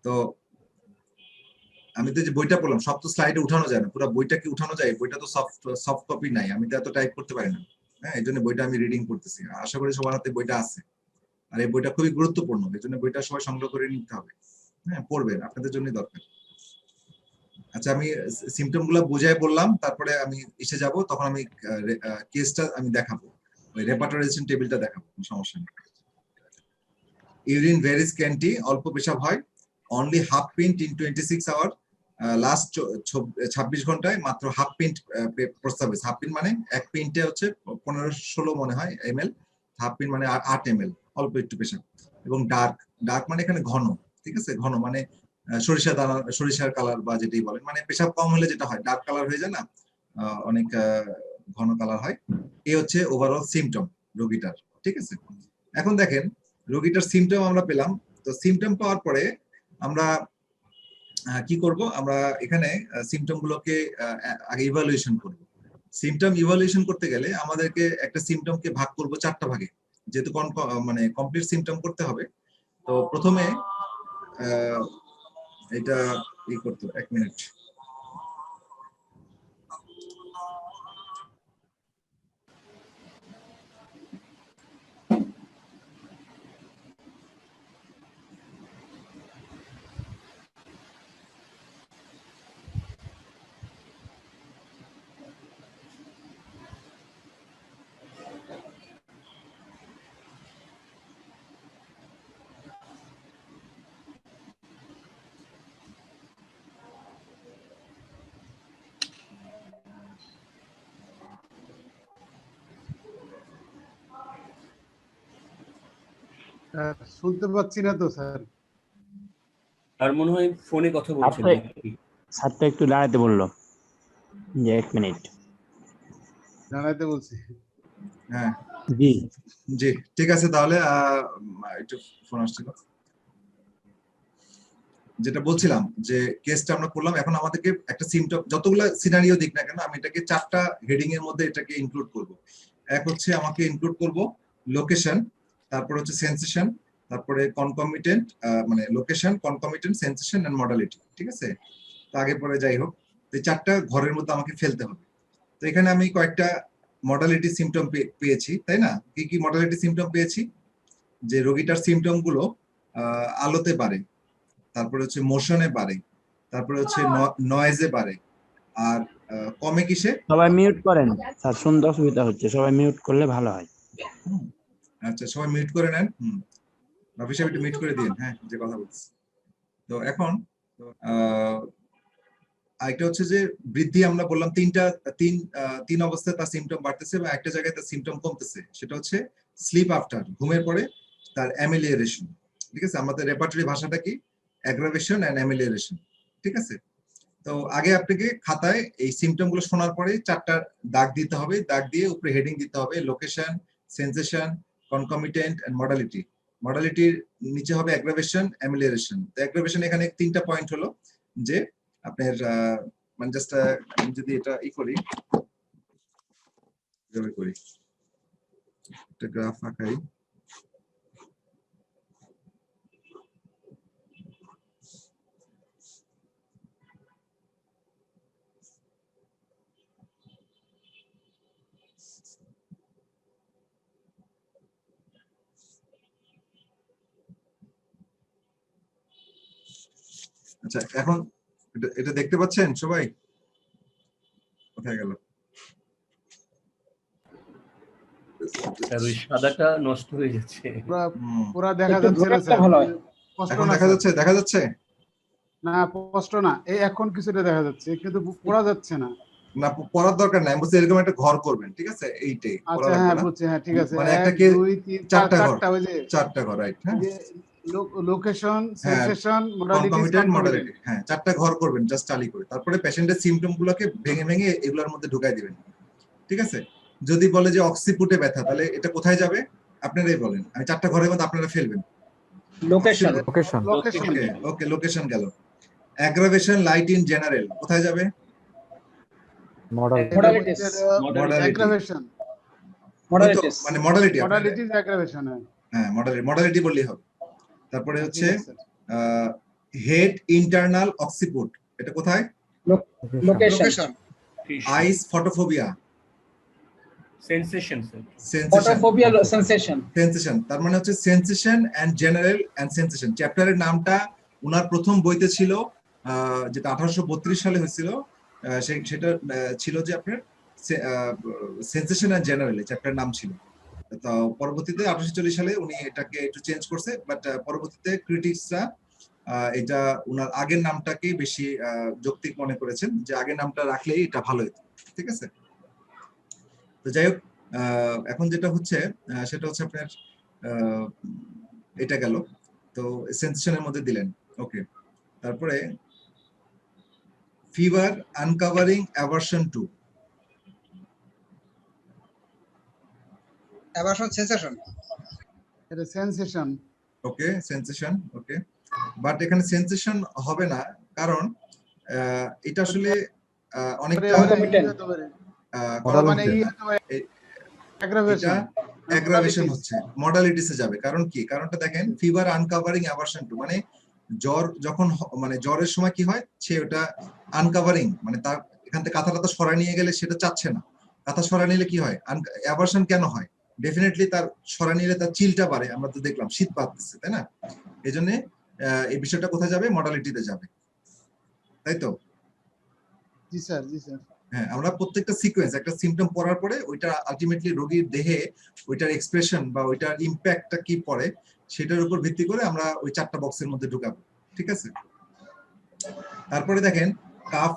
তো আমি তো যে বইটা পড়লাম, সব তো স্লাইডে উঠানো যায় না, পুরো বইটা কি উঠানো যায়? বইটা তো সফট কপি নাই, আমি তো এত টাইপ করতে পারি না, হ্যাঁ, এই জন্য বইটা আমি রিডিং করতেছি। আশা করি সবার হাতে বইটা আছে, আর এই বইটা খুবই গুরুত্বপূর্ণ, এই জন্য বইটা সবাই সংগ্রহ করে নিতে হবে, হ্যাঁ, পড়বেন, আপনাদের জন্যই দরকার। আচ্ছা, আমি সিমটম গুলো বুঝাই বললাম, তারপরে আমি এসে যাব, তখন আমি কেসটা আমি দেখাবো, ওই রেপার্টরাইজেশন টেবিলটা দেখাবো, কোনো সমস্যা নেই। ইউরিন ভেরি স্ক্যান্টি, অল্প পেশাব হয়। Only half pint in 26 hour, last 26 ঘন্টায় মাত্র হাফ পিন্ট প্রস্তাব হয়েছে। হাফ পিন্ট মানে 1 পিন্টে হচ্ছে 15-16 মনে হয় এমএল, হাফ পিন্ট মানে 8 এমএল, অল্প একটু পেশাব। এবং ডার্ক, ডার্ক মানে এখানে ঘন, ঠিক আছে, ঘন মানে সরিষা দানা, সরিষার কালার বা যেটাই বলেন, মানে পেশাব কম হলে যেটা হয় ডার্ক কালার হয়ে যায় না, অনেক ঘন কালার হয়। এই হচ্ছে ওভারঅল সিমটম রোগীটার, ঠিক আছে। এখন দেখেন রোগীটার সিমটম আমরা পেলাম, তো সিমটম পাওয়ার পরে আমরা কি করব, আমরা এখানে সিমটম গুলোকে আগে ইভালুয়েশন করব। সিমটম ইভালুয়েশন করতে গেলে আমাদেরকে একটা সিমটমকে ভাগ করব 4টা ভাগে, যেহেতু মানে কমপ্লিট সিমটম করতে হবে। তো প্রথমে এটা করতে 1 মিনিট। শুনতে পাচ্ছি না তো স্যার। আর মনে হয় ফোনে কথা বলছেন আপনি- নাকি? স্যারটা একটু দাঁড়াতে বললো যে 1 মিনিট। জানাইতে বলছি। হ্যাঁ জি জি ঠিক আছে, তাহলে একটু ফোন আসছিল। যেটা বলছিলাম যে কেসটা আমরা করলাম, এখন আমাদেরকে একটা সিমটম, যতগুলো সিনারিও দিক না কেন আমি এটাকে 4টা হেডিং এর মধ্যে এটাকে ইনক্লুড করব। এক হচ্ছে আমাকে ইনক্লুড করব লোকেশন, তারপর হচ্ছে সেন্সেশন, তারপরে কনকমিটেন্ট, মানে location, concomitant, sensation and modality. ঠিক আছে, তো আগে পরে যাই হোক, এই 4টা ঘরের মধ্যে আমাকে ফেলতে হবে। তো এখানে আমি কয়েকটা মডালিটি সিমটম পেয়েছি, তাই না? কি কি মডালিটি সিমটম পেয়েছি? যে রোগীটার সিমটম গুলো আলোতে বাড়ে, তারপরে হচ্ছে মোশনে বাড়ে, তারপরে হচ্ছে নয়েজে বাড়ে, আর কমে কিসে? সবাই মিউট করেন স্যার, শুনতে অসুবিধা হচ্ছে, সবাই মিউট করলে ভালো হয়। আচ্ছা সবাই মিউট করে নেন। রবি সাহেব একটু মিউট করে দিন, হ্যাঁ যে কথা বলছি। তো এখন আরেকটা হচ্ছে যে বৃদ্ধি, আমরা বললাম তিন অবস্থায় তার সিমটম বাড়তেছে এবং একটা জায়গায় তার সিমটম কমতেছে, সেটা হচ্ছে স্লিপ আফটার, ঘুমের পরে তার অ্যামিলিয়ারেশন। ঠিক আছে, আমাদের রেপার্টরি ভাষাটা কি? Aggravation and amelioration. ঠিক আছে, তো আগে আপনাকে খাতায় এই সিমটম গুলো শোনার পরে 4টা দাগ দিতে হবে, দাগ দিয়ে উপরে হেডিং দিতে হবে location, sensation, concomitant and modality. মডালিটির নিচে হবে অ্যাগ্রাভেশন, অ্যামিলিয়ারেশন। তো অ্যাগ্রাভেশন এখানে 3টা পয়েন্ট হলো যে আপনার মানে জাস্ট আমি যদি এটা করি, কিভাবে করি, একটা গ্রাফ আঁকাই। আচ্ছা এখন এটা দেখতে পাচ্ছেন সবাই? কোথায় গেল? স্যার ওই সাদাটা নষ্ট হয়ে যাচ্ছে। পুরা দেখা একটু যাচ্ছে ধরে না রাখলে স্যার। ভালো হয়। স্পষ্ট এখন না দেখা স্যার। যাচ্ছে? দেখা যাচ্ছে না স্পষ্ট না, এই এখন কিছুটা দেখা যাচ্ছে কিন্তু পড়া যাচ্ছে না। না, পড়ার দরকার নাই, বুঝতে এরকম একটা ঘর করবেন। ঠিক আছে, এইটাই পড়া আচ্ছা লাগবে হ্যাঁ না। বুঝছি, হ্যাঁ ঠিক আছে। মানে 1 একটা কে 2 3 4টা ঘর, 4টা ওই যে 4টা ঘর, রাইট? হ্যাঁ, লোকেশন, হ্যাঁ, সেন্সেশন, মডালিটি, কনকমিটেন্ট, মডালিটি, হ্যাঁ 4টা ঘর করবেন জাস্ট টালি করে। তারপরে পেশেন্টের সিমটম গুলোকে ভেঙে ভেঙে এগুলোর মধ্যে ঢুকাই দিবেন। ঠিক আছে, যদি বলে যে অক্সিপুটে ব্যথা, তাহলে এটা কোথায় যাবে আপনারাই বলেন। আমি 4টা ঘরের মধ্যে আপনারা ফেলবেন। লোকেশন, লোকেশন লোকেশন, ওকে ওকে, লোকেশন গেল। অ্যাগ্রাভেশন লাইট ইন জেনারেল কোথায় যাবে? মডেল মডালিটিস, অ্যাগ্রাভেশন, মডালিটিস, মানে মডালিটি, মডালিটি অ্যাগ্রাভেশন। হ্যাঁ মডালিটি বললেই হবে। তারপরে হচ্ছে ঠিক আছে স্যার। হেড ইন্টারনাল অক্সিপুট, এটা কোথায়? Location, eyes photophobia, sensation sir. Photophobia, sensation. Sensation, তার মানে হচ্ছে sensation and general and sensation. চ্যাপ্টারের নামটা ওনার প্রথম বইতে ছিল, যেটা 1832 সালে হয়েছিল, সেটা ছিল যে আপনার সেন্সেশন এন্ড জেনারেল, চ্যাপ্টারের নাম ছিল। তো পরবর্তীতে 1840 সালে উনি এটাকে একটু চেঞ্জ করছে, বাট পরবর্তীতে ক্রিটিক্সরা এটা ওনার আগের নামটাকে বেশি যৌক্তিক মনে করেছেন, যে আগের নামটা রাখলেই এটা ভালো হতো। ঠিক আছে, তো যাই হোক, এখন যেটা হচ্ছে সেটা হচ্ছে আপনার এটা গেল, তো সেন্সেশনের মধ্যে দিলেন। ওকে, তারপরে fever uncovering aversion to, aversion, sensation. এটা sensation. Okay sensation, okay, but এখানে সেন্সেশন হবে না, কারণ এটা আসলে অনেকটা মানে অ্যাগ্রাভেশন হচ্ছে, মডালিটিসে যাবে। কারণ কি? কারণটা দেখেন, ফিভার আনকভারিং অ্যাভারশন টু, মানে জ্বর যখন মানে জ্বরের সময় কি হয়, সে ওটা আনকভারিং, মানে তার এখান থেকে কাঁথা টাথা সরাই নিয়ে গেলে সেটা চাচ্ছে না। কাঁথা সরাই নিলে কি হয়? অ্যাভারশন কেন হয়? ডেফিনেটলি তার সরাই নিলে তার চিলটা বাড়ে, আমরা তো দেখলাম শীত বাড়তেছে, তাই না? এই জন্য এই বিষয়টা কোথায় যাবে? মডালিটিতে যাবে, তাই তো? জি স্যার, জি স্যার। হ্যাঁ, আমরা প্রত্যেকটা সিকোয়েন্স, একটা সিমটম পড়ার পরে ওইটা আলটিমেটলি রোগীর দেহে ওইটার এক্সপ্রেশন বা ওইটার ইম্প্যাক্টটা কি পড়ে সেটার উপর ভিত্তি করে আমরা ওই 4টা বক্সের মধ্যে ঢুকাবো। ঠিক আছে, তারপরে দেখেন calf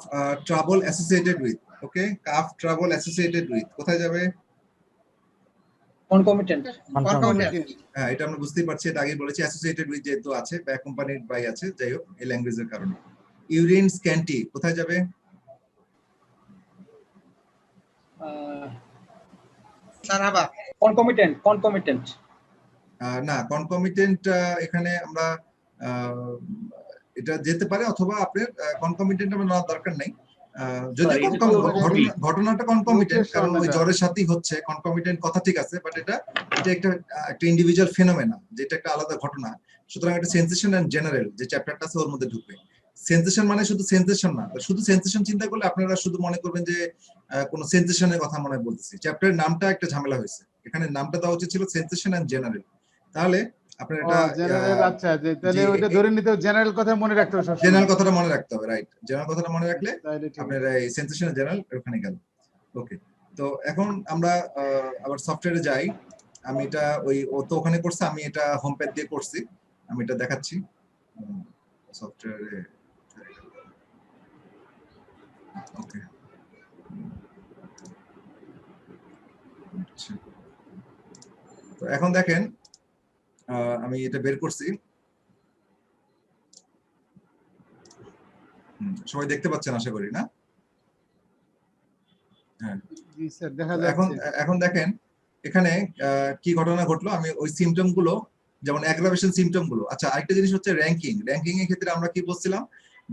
trouble associated with, okay, calf trouble associated with কোথায় যাবে? Concomitant Concomitant। হ্যাঁ, এটা আমরা বুঝতেই পারছি, এটা আগে বলেছি অ্যাসোসিয়েটেড উইথ যেহেতু আছে বা অ্যাকম্পানিড বাই আছে, যাই হোক এই ল্যাঙ্গুয়েজের কারণে। ইউরিন স্ক্যান্টি কোথায় যাবে? কনকমিটেন্ট না, কনকমিটেন্ট এখানে আমরা এটা যেতে পারে, অথবা আপনার কনকমিটেন্ট আমরা নেওয়ার দরকার নাই। যদিও এটা তো ঘটনাটা কনকমিটেন্ট, লোকেশন কারণ ওই এটা। জ্বরের সাথেই হচ্ছে, কনকমিটেন্ট কথা ঠিক আছে, বাট এটা একটা ইন্ডিভিজুয়াল ফেনোমেনা, যেটা একটা আলাদা ঘটনা। সুতরাং একটা সেন্সেশন এন্ড জেনারেল যে চ্যাপ্টারটা আছে ওর মধ্যে ঢুকবে। সেন্সেশন মানে শুধু সেন্সেশন না, শুধু সেন্সেশন চিন্তা করলে আপনারা শুধু মনে করবেন যে কোনো সেন্সেশনের কথা মনে হয় বলতেছি। চ্যাপ্টারের নামটা একটা ঝামেলা হয়েছে, এখানে নামটা দেওয়া উচিত ছিল সেন্সেশন এন্ড জেনারেল। তাহলে আপনার এটা জেনারেল, আচ্ছা, যে তাহলে জি, ওইটা ধরে নিতে জেনারেল কথা মনে রাখতে হবে সবসময়। জেনারেল কথাটা মনে রাখতে হবে, রাইট। জেনারেল কথাটা মনে রাখলে তাহলে ঠিক আছে। আপনার এই সেন্সেশন জেনারেল ওখানে গেল। ওকে, তো এখন আমরা আবার সফটওয়্যারে যাই। আমি এটা ও তো ওখানে করছে, আমি এটা হোম পেজ দিয়ে করছি, আমি এটা দেখাচ্ছি সফটওয়্যারে। ওকে, আচ্ছা, তো এখন দেখেন আমি এটা বের করছি। সবাই দেখতে পাচ্ছেন আশা করি, না? হ্যাঁ, জি স্যার, দেখা এখন যাচ্ছে। এখন দেখেন এখানে কি ঘটনা ঘটলো। আমি ওই সিমটম গুলো, যেমন অ্যাগ্রাভেশন সিমটম গুলো। আচ্ছা, আরেকটা জিনিস হচ্ছে র্যাঙ্কিং। র্যাঙ্কিং এর ক্ষেত্রে আমরা কি বলছিলাম,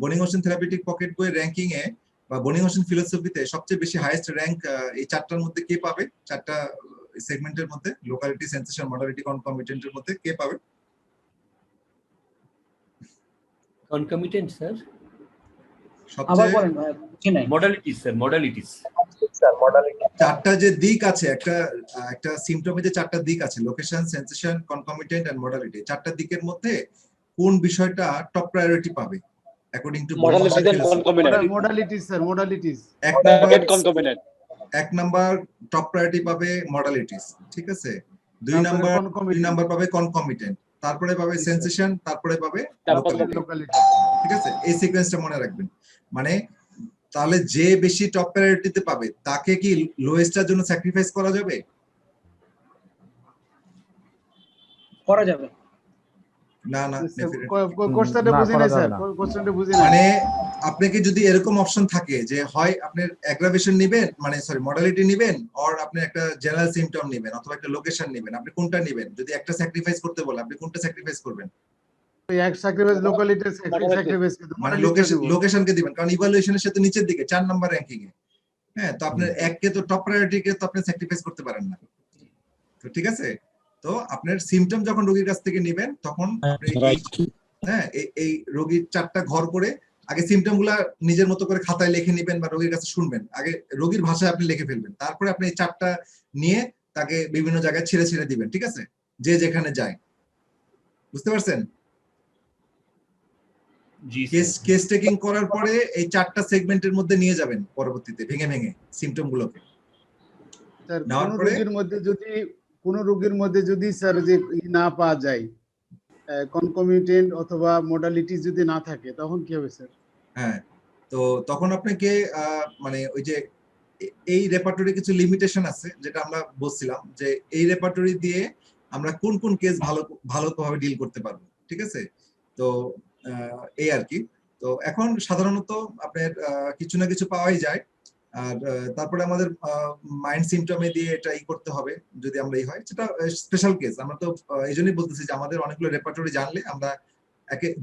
বোনিং ওশন থেরাপিউটিক পকেট বই র্যাঙ্কিং এ বা বোনিং ওশন ফিলোসফিতে সবচেয়ে বেশি হাইয়েস্ট র্যাঙ্ক এই চারটার মধ্যে কে পাবে? চারটা সেগমেন্টের মধ্যে, লোকালিটি, সেন্সেশন, মডালিটি, কনকমিটেন্টের মধ্যে কে পাবে? কনকমিটেন্ট স্যার, আবার সবচেয়ে বলেন ভাই, বুঝি নাই। Modalities sir, modalities. চারটা যে দিক আছে, একটা সিমটমে যে চারটা দিক আছে, location, sensation, concomitant and modality, চারটা দিকের মধ্যে কোন বিষয়টা টপ প্রায়োরিটি পাবে according to modality then concomitant modalities sir, modalities. এক নাম্বার টপ প্রায়োরিটি পাবে মডালিটিস, ঠিক আছে। দুই তারপরে নাম্বার পাবে কনকমিটেন্ট, তারপরে পাবে জি, স্যার। সেন্সেশন, তারপরে পাবে তারপর লোকালিটি, লোকালিটি। ঠিক আছে। এই সিকোয়েন্সটা মনে রাখবেন। মানে তাহলে যে বেশি টপ প্রায়োরিটিতে পাবে তাকে কি লোয়েস্টার জন্য স্যাক্রিফাইস করা যাবে? করা যাবে। না, না, কোশ্চেনটা না, বুঝি করা নাই যাবে স্যার, না। কোশ্চেনটা বুঝি নাই। মানে আপনাকে যদি এরকম অপশন থাকে যে হয় আপনার অ্যাগ্রাভেশন নেবেন, মানে সরি মডালিটি নেবেন, অর আপনি একটা জেনারেল সিমটম নেবেন, অথবা একটা লোকেশন নেবেন, আপনি কোনটা নেবেন? যদি একটা স্যাক্রিফাইস করতে বলে আপনি কোনটা স্যাক্রিফাইস করবেন? এক স্যাক্রিফাইস, লোকালিটি স্যাক্রিফাইস করতে মানে মোডালিটিটা দেব। লোকেশনকে দিবেন, কারণ ইভালুয়েশনের সাথে নিচের দিকে 4 নাম্বার র্যাঙ্কিং এ। হ্যাঁ, তো আপনার এককে তো টপ প্রায়োরিটিকে তো আপনি স্যাক্রিফাইস করতে পারেন না। তো ঠিক আছে, তো আপনার সিমটম যখন রোগীর কাছ থেকে নেবেন তখন আপনি এই রোগীর চারটা ঘর করে আগে সিমটম গুলা নিজের মতো করে খাতায় লিখে নেবেন বা রোগীর কাছে শুনবেন, আগে রোগীর ভাষায় আপনি লিখে ফেলবেন, তারপরে আপনি এই চারটা নিয়ে তাকে বিভিন্ন জায়গায় ছেড়ে ছেড়ে দিবেন, ঠিক আছে, যে যেখানে যায়। বুঝতে পারছেন? জি কেস টেকিং করার পরে এই চারটা সেগমেন্টের মধ্যে নিয়ে যাবেন পরবর্তীতে ভেঙে ভেঙে সিমটম গুলোকে। স্যার, নেওয়ার কোন পরে রোগীর মধ্যে যদি স্যার যে না পাওয়া যায়, কনকমিটেন্ট অথবা মোডালিটি যদি না থাকে, তখন কি হবে স্যার? হ্যাঁ, তো তখন আপনাকে মানে ওই যে এই রেপার্টরি কিছু লিমিটেশন আছে, যেটা আমরা বলছিলাম যে এই রেপার্টরি দিয়ে আমরা কোন কোন কেস ভালোভাবে ডিল করতে পারবো, ঠিক আছে। তো এই আর কি। তো এখন সাধারণত আপনার কিছু না কিছু পাওয়াই যায়। আর তারপরে আমাদের মাইন্ড সিমটমে দিয়ে এটা করতে হবে যদি আমরা হয়, সেটা স্পেশাল কেস। আমরা তো এই জন্যই বলতেছি যে আমাদের অনেকগুলো রেপার্টরি জানলে আমরা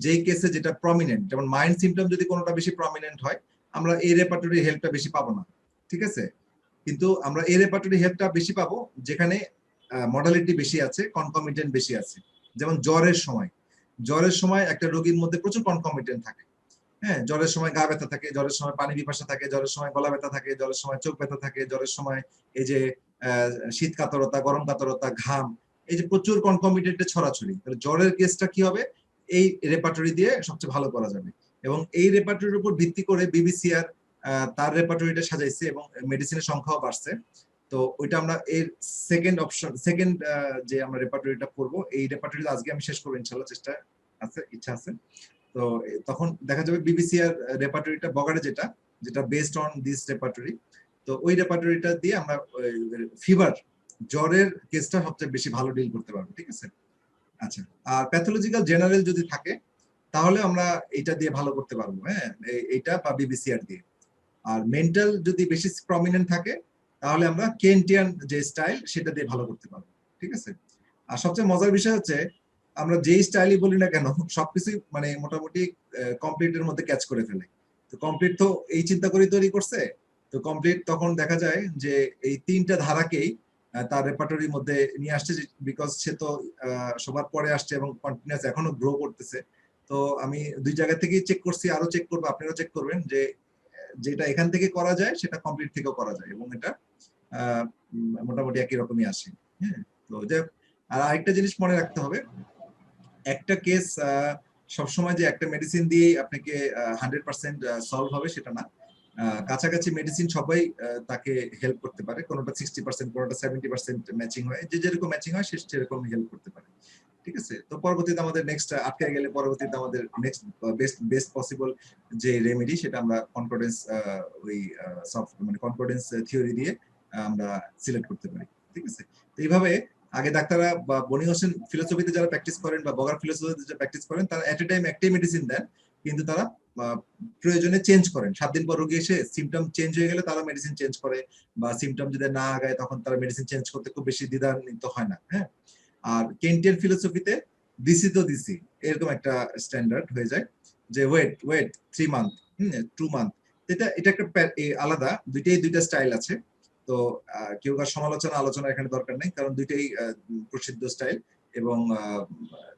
যেই কেসে যেটা প্রমিনেন্ট, যেমন মাইন্ড সিমটম যদি কোনোটা বেশি প্রমিনেন্ট হয়, আমরা এই রেপার্টরি হেল্পটা বেশি পাবো না, ঠিক আছে। কিন্তু আমরা এই রেপার্টরি হেল্পটা বেশি পাবো যেখানে মডালিটি বেশি আছে, কনকমিটেন্ট বেশি আছে। যেমন জ্বরের সময় একটা রোগীর মধ্যে প্রচুর কনকমিটেন্ট থাকে। হ্যাঁ, জ্বরের সময় গা ব্যথা থাকে, জ্বরের সময় পানি পিপাসা থাকে, জ্বরের সময় গলা ব্যথা থাকে, জ্বরের সময় চোখ ব্যথা থাকে, জ্বরের সময় এই যে শীত কাতরতা, গরম কাতরতা, ঘাম, এই যে প্রচুর কনকমিটেন্টের ছড়াছড়ি। তাহলে জ্বরের কেসটা কি হবে? এই রেপার্টরি দিয়ে সবচেয়ে ভালো করা যাবে। এবং এই রেপার্টরির উপর ভিত্তি করে বিবিসিআর তার রেপার্টরিটা সাজাইছে এবং মেডিসিনের সংখ্যাও বাড়ছে। তো ওইটা আমরা এর সেকেন্ড যে আমরা রেপার্টরিটা করবো, এই রেপার্টরিটা আজকে আমি শেষ করবো ইনশাআল্লাহ, ইচ্ছা আছে। তো তখন দেখা যাবে বিবিসিআর রেপার্টরিটা বগাড়ে যেটা বেসড অন দিস রেপার্টরি। তো ওই রেপার্টরিটা দিয়ে আমরা জ্বরের কেসটা সবচেয়ে বেশি ভালো ডিল করতে পারবে, ঠিক আছে? আচ্ছা, আর প্যাথোলজিক্যাল জেনারেল যদি থাকে তাহলে আমরা এটা দিয়ে ভালো করতে পারবো, হ্যাঁ, এইটা বা বিবিসিআর দিয়ে। আর মেন্টাল যদি বেশি প্রমিনেন্ট থাকে তাহলে আমরা কেন্টিয়ান যে স্টাইল সেটা দিয়ে ভালো করতে পারবো, ঠিক আছে? আর সবচেয়ে মজার বিষয় হচ্ছে আমরা যেই স্টাইলই বলি না কেন সবকিছু মানে মোটামুটি কমপ্লিটের মধ্যে ক্যাচ করে ফেলে। তো কমপ্লিট তো এই চিন্তা করে তৈরি করছে, তো কমপ্লিট তখন দেখা যায় যে এই তিনটা ধারাকেই তার রেপার্টরির মধ্যে নিয়ে আসছে, বিকজ সে তো সবার পরে আসছে এবং কন্টিনিউয়াস এখনো গ্রো করতেছে। তো আমি দুই জায়গা থেকেই চেক করছি, আরো চেক করবো, আপনারাও চেক করবেন যে যেটা এখান থেকে করা যায় সেটা কমপ্লিট থেকেও করা যায় এবং এটা মোটামুটি একই রকমই আসে। হ্যাঁ, তো যে আর আরেকটা জিনিস মনে রাখতে হবে, একটা কেস সবসময় যে একটা মেডিসিন দিয়ে আপনাকে 100% সলভ হবে সেটা না। কাছাকাছি মেডিসিন সবাই তাকে হেল্প করতে পারে, কোনোটা 60%, কোনোটা 70% ম্যাচিং হয়, যে যেরকম ম্যাচিং হয় সে সেরকম হেল্প করতে পারে, ঠিক আছে? তো পরবর্তীতে আমাদের নেক্সট আটকে গেলে পরবর্তীতে আমাদের নেক্সট বেস্ট পসিবল যে রেমেডি সেটা আমরা কনকর্ডেন্স ওই মানে কনকর্ডেন্স থিওরি দিয়ে আমরা সিলেক্ট করতে পারি, ঠিক আছে? তো এইভাবে আগে ডাক্তাররা বা বনি হোসেন ফিলোসফিতে যারা প্র্যাকটিস করেন বা বগার ফিলোসফিতে যারা প্র্যাকটিস করেন তারা এট এ টাইম একটাই মেডিসিন দেন, কিন্তু তারা প্রয়োজনে চেঞ্জ করেন। 7 দিন পর রোগী এসে সিমটম চেঞ্জ হয়ে গেলে তারা মেডিসিন চেঞ্জ করে, বা সিমটম যদি না আগায় তখন তারা মেডিসিন চেঞ্জ করতে খুব বেশি দ্বিধান্বিত হয় না। হ্যাঁ, আর কেন্টিয়ান ফিলোসফিতে দিছি তো দিছি এরকম একটা স্ট্যান্ডার্ড হয়ে যায় যে ওয়েট 3 মান্থ 2 মান্থ, এটা একটা আলাদা, দুইটা স্টাইল আছে। তো কেউ কার সমালোচনা আলোচনা এখানে দরকার নেই, কারণ দুইটাই প্রসিদ্ধ স্টাইল এবং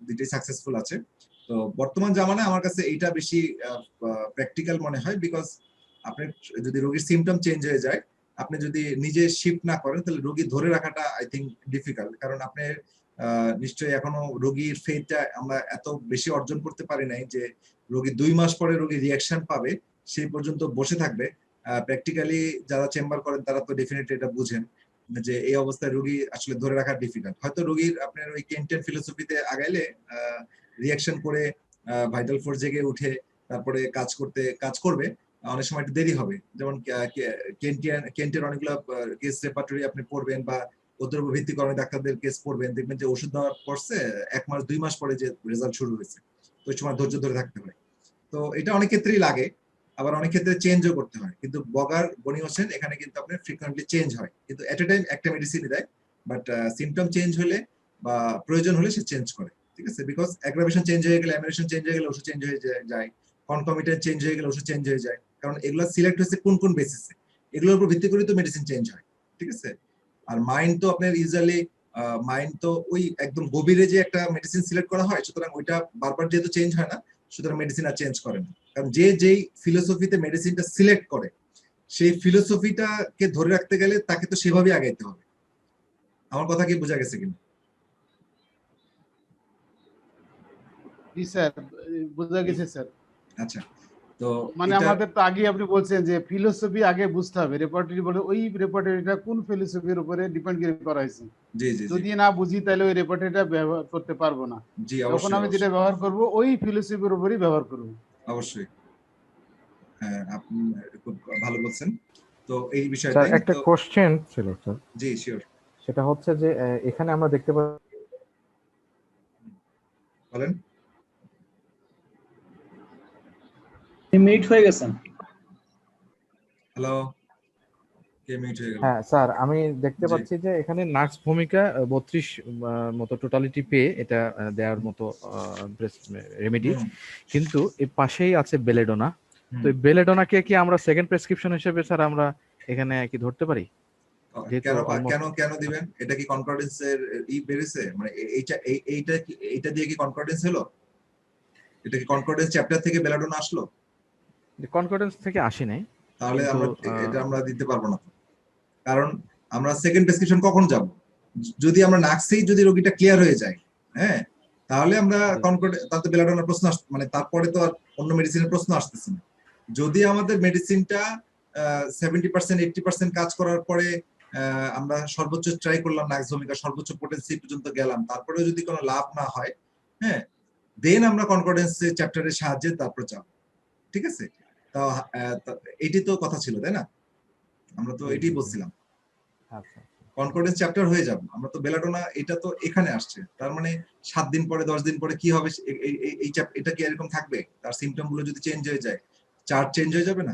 দুইটাই সাকসেসফুল আছে। তো বর্তমান জামানায় আমার কাছে এইটা বেশি প্র্যাকটিক্যাল মনে হয়, বিকজ আপনি যদি রোগীর সিমটম চেঞ্জ হয়ে যায়, আপনি যদি নিজে শিফট না করেন তাহলে রোগী ধরে রাখাটা আই থিঙ্ক ডিফিকাল্ট। কারণ আপনি নিশ্চয়ই এখনো রোগীর ফেটটা আমরা এত বেশি অর্জন করতে পারি নাই যে রোগী 2 মাস পরে রোগী রিয়াকশন পাবে সেই পর্যন্ত বসে থাকবে। প্র্যাকটিক্যালি যারা চেম্বার করেন তারা তো ডেফিনেটলি এটা বুঝেন যে এই অবস্থায় রোগী আসলে ধরে রাখা ডিফিকাল্ট। হয়তো রোগীর আপনার ওই কেন্টিয়ান ফিলোসফিতে আগাইলে রিয়াকশন করে ভাইটাল ফোর্স জেগে উঠে তারপরে কাজ করবে, অনেক সময় একটু দেরি হবে। যেমন কেন্টের অনেকগুলো কেস রেপার্টরি আপনি পড়বেন বা ওদের উপর ভিত্তি করে ডাক্তারদের কেস পড়বেন, দেখবেন যে ওষুধ দেওয়ার পরছে 1 মাস 2 মাস পরে যে রেজাল্ট শুরু হয়েছে, তো ওই সময় ধৈর্য ধরে থাকতে হয়। তো এটা অনেক ক্ষেত্রেই লাগে, আবার অনেক ক্ষেত্রে চেঞ্জও করতে হয়। কিন্তু বগার বনি হোসেন এখানে কিন্তু আপনার ফ্রিকোয়েন্টলি চেঞ্জ হয়, কিন্তু এট এ টাইম একটা মেডিসিনই দেয়, বাট সিমটম চেঞ্জ হলে বা প্রয়োজন হলে সে চেঞ্জ করে, ঠিক আছে? বিকজ অ্যাগ্রাভেশন চেঞ্জ হয়ে গেলে, অ্যামিনেশন চেঞ্জ হয়ে গেলে ওষুধ চেঞ্জ হয়ে যায়, কনকমিটেন্ট চেঞ্জ হয়ে গেলে ওষুধ চেঞ্জ হয়ে যায়, কারণ এগুলো সিলেক্ট হয়েছে কোন বেসিসে, এগুলোর উপর ভিত্তি করে তো মেডিসিন চেঞ্জ হয়, ঠিক আছে? আর মাইন্ড তো আপনার ইউজুয়ালি মাইন্ড তো ওই একদম গভীরে যে একটা মেডিসিন সিলেক্ট করা হয়, সুতরাং ওইটা বারবার যেহেতু চেঞ্জ হয় না, সুতরাং মেডিসিন আর চেঞ্জ করে না। কারণ যেই ফিলোসফিতে মেডিসিনটা সিলেক্ট করে সেই ফিলোসফিটাকে ধরে রাখতে গেলে তাকে তো সেভাবেই আগাইতে হবে। আমার কথা কি বোঝা গেছে কিনা? জি স্যার, বোঝা গেছে স্যার। আচ্ছা, তো মানে আমাদের তো আগে আপনি বলছেন যে ফিলোসফি আগে বুঝতে হবে, রেপার্টরি বলে ওই রেপার্টরিটা কোন ফিলোসফির উপরে ডিপেন্ড করা হয়েছে। জি জি যদি না বুঝি তাহলে ওই রেপার্টরিটা ব্যবহার করতে পারবো না। জি, তখন আমি যেটা ব্যবহার করব ওই ফিলোসফির উপরই ব্যবহার করব। অবশ্যই, হ্যাঁ, আপনি খুব ভালো বলছেন। তো এই স্যার বিষয়টাই একটা তো, কোশ্চেন ছিল স্যার, জি শিওর, সেটা হচ্ছে যে এখানে আমরা দেখতে পাই বলেন। মিট হয়ে গেছেন। হ্যালো, কে মিউট হয়ে গেল? হ্যাঁ স্যার, আমি দেখতে জি। পাচ্ছি যে এখানে নার্স ভূমিকা 32 মতো টোটালিটি পেয়ে এটা দেওয়ার মতো রেমেডি, হুম, কিন্তু এর পাশেই আছে বেলেডোনা। হুম। তো এই বেলেডোনাকে কি আমরা সেকেন্ড প্রেসক্রিপশন হিসেবে স্যার আমরা এখানে কি ধরতে পারি? যেহেতু কেন দিবেন? এটা কি কনকর্ডেন্সের বেরিয়েছে? মানে এইটা দিয়ে কি কনকর্ডেন্স হলো? এটা কি কনকর্ডেন্স চ্যাপ্টার থেকে বেলাডোনা আসলো? কনকর্ডেন্স থেকে আসে নাই, তাহলে কিন্তু এটা আমরা দিতে পারবো না, কারণ আমরা সেকেন্ড প্রেসক্রিপশন কখন যাব? যদি আমরা নাকসেই যদি রোগীটা ক্লিয়ার হয়ে যায়, হ্যাঁ, তাহলে আমরা তাতে বেলাডোনার প্রশ্ন মানে তারপরে তো আর অন্য মেডিসিনের প্রশ্ন আসতেছে না। যদি আমাদের মেডিসিনটা 70% 80% কাজ করার পরে আমরা সর্বোচ্চ ট্রাই করলাম, নাক্স ভূমিকা সর্বোচ্চ পোটেন্সি পর্যন্ত গেলাম, তারপরেও যদি কোনো লাভ না হয়, হ্যাঁ, দেন আমরা কনকর্ডেন্স চ্যাপ্টারের সাহায্যে তারপর যাব, ঠিক আছে? এটি তো কথা ছিল, তাই না? আমরা তো এটাই বলছিলাম। আচ্ছা কনকর্ডেন্স চ্যাপ্টার হয়ে যাব, আমরা তো বেলাডোনা এটা তো এখানে আসছে, তার মানে 7 দিন পরে 10 দিন পরে কি হবে, এটা কি এরকম থাকবে? তার সিমটম গুলো যদি চেঞ্জ হয়ে যায়, চার্ট চেঞ্জ হয়ে যাবে না?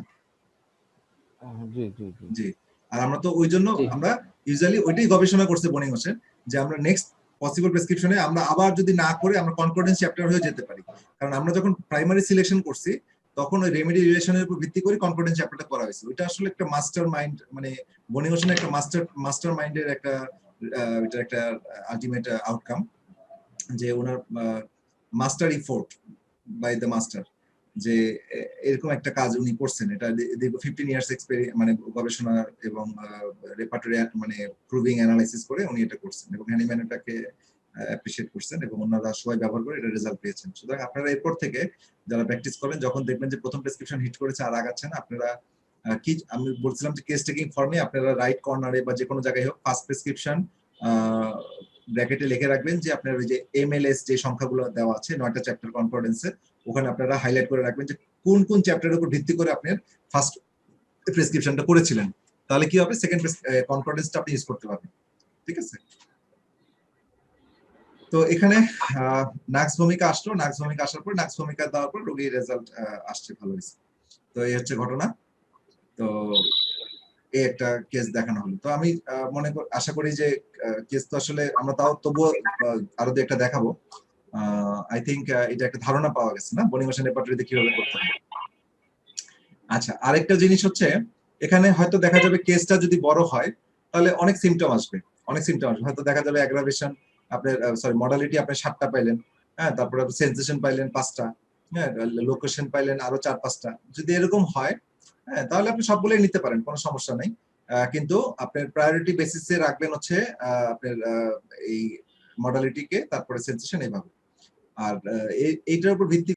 জি জি জি জি। আর আমরা তো ওই জন্য জি। আমরা ইউজুয়ালি ওইটাই গবেষণা করছে বনি হোসেন, যে আমরা নেক্সট পসিবল প্রেসক্রিপশনে আমরা আবার যদি না করে আমরা কনকর্ডেন্স চ্যাপ্টার হয়ে যেতে পারি, কারণ আমরা যখন প্রাইমারি সিলেকশন করছি তখন ওই রেমেডি রিলেশনের উপর ভিত্তি করে কনকর্ডেন্স চ্যাপ্টারটা করা হয়েছে। ওইটা আসলে একটা মাস্টার মাইন্ড, মানে বনি হোসেনের একটা মাস্টার মাইন্ডের একটা এটা একটা আলটিমেট আউটকাম, যে ওনার master effort by the master, যে এরকম একটা কাজ উনি করছেন। এটা দীর্ঘ 15 ইয়ার্স এক্সপেরিয়েন্স, মানে গবেষণা এবং রেপার্টরি মানে প্রুভিং অ্যানালাইসিস করে উনি এটা করছেন, এবং হ্যানিম্যান এটাকে অ্যাপ্রিশিয়েট করছেন এবং অন্যরা সবাই ব্যবহার করে এটা রেজাল্ট পেয়েছেন। সুতরাং আপনারা এরপর থেকে যারা প্র্যাকটিস করেন, যখন দেখবেন যে প্রথম প্রেসক্রিপশন হিট করেছে আর আগাচ্ছে না, আপনারা কি আমি বলছিলাম যে কেস টেকিং ফর্মে আপনারা রাইট কর্নারে বা যে কোনো জায়গায় হোক ফার্স্ট প্রেসক্রিপশন ব্র্যাকেটে লিখে রাখবেন যে আপনার ওই যে এমএলএস যে সংখ্যাগুলো দেওয়া আছে 9টা চ্যাপ্টার কনকর্ডেন্সে, ওখানে আপনারা হাইলাইট করে রাখবেন যে কোন কোন চ্যাপ্টারের উপর ভিত্তি করে আপনার ফার্স্ট প্রেসক্রিপশনটা করেছিলেন। তাহলে কি হবে, সেকেন্ড কনকর্ডেন্সটা আপনি ইউজ করতে পারবেন। ঠিক আছে? তো এখানে নাক্স ভূমিকা আসলো, নাক্স ভূমিকা আসার পর নাক্স ভূমিকা দেওয়ার পর রোগীর রেজাল্ট আসছে ভালো হয়েছে। তো এই হচ্ছে ঘটনা। তো এই একটা কেস দেখানো হলো। তো আমি আশা করি যে কেস তো আসলে আমরা তাও তবুও আরো একটা দেখাবো। আই থিংক এটা একটা ধারণা পাওয়া গেছে না বনি হোসেন রেপার্টরিতে কিভাবে করতে হবে। আচ্ছা, আরেকটা জিনিস হচ্ছে এখানে হয়তো দেখা যাবে কেসটা যদি বড় হয় তাহলে অনেক সিমটম আসবে, হয়তো দেখা যাবে অ্যাগ্রাভেশন আপনার মডালিটি আপনি 7টা পাইলেন, হ্যাঁ, তারপরে সেন্সেশন পাইলেন 5টা, হ্যাঁ, লোকেশন পাইলেন আরো 4-5টা। যদি এরকম হয়, হ্যাঁ, তাহলে আপনি সবগুলোই নিতে পারেন, কোনো সমস্যা নেই। কিন্তু আপনার প্রায়োরিটি বেসিসে রাখবেন হচ্ছে আপনার এই মডালিটিকে, তারপরে সেন্সেশন, এইভাবে। আর এইটার উপর ভিত্তি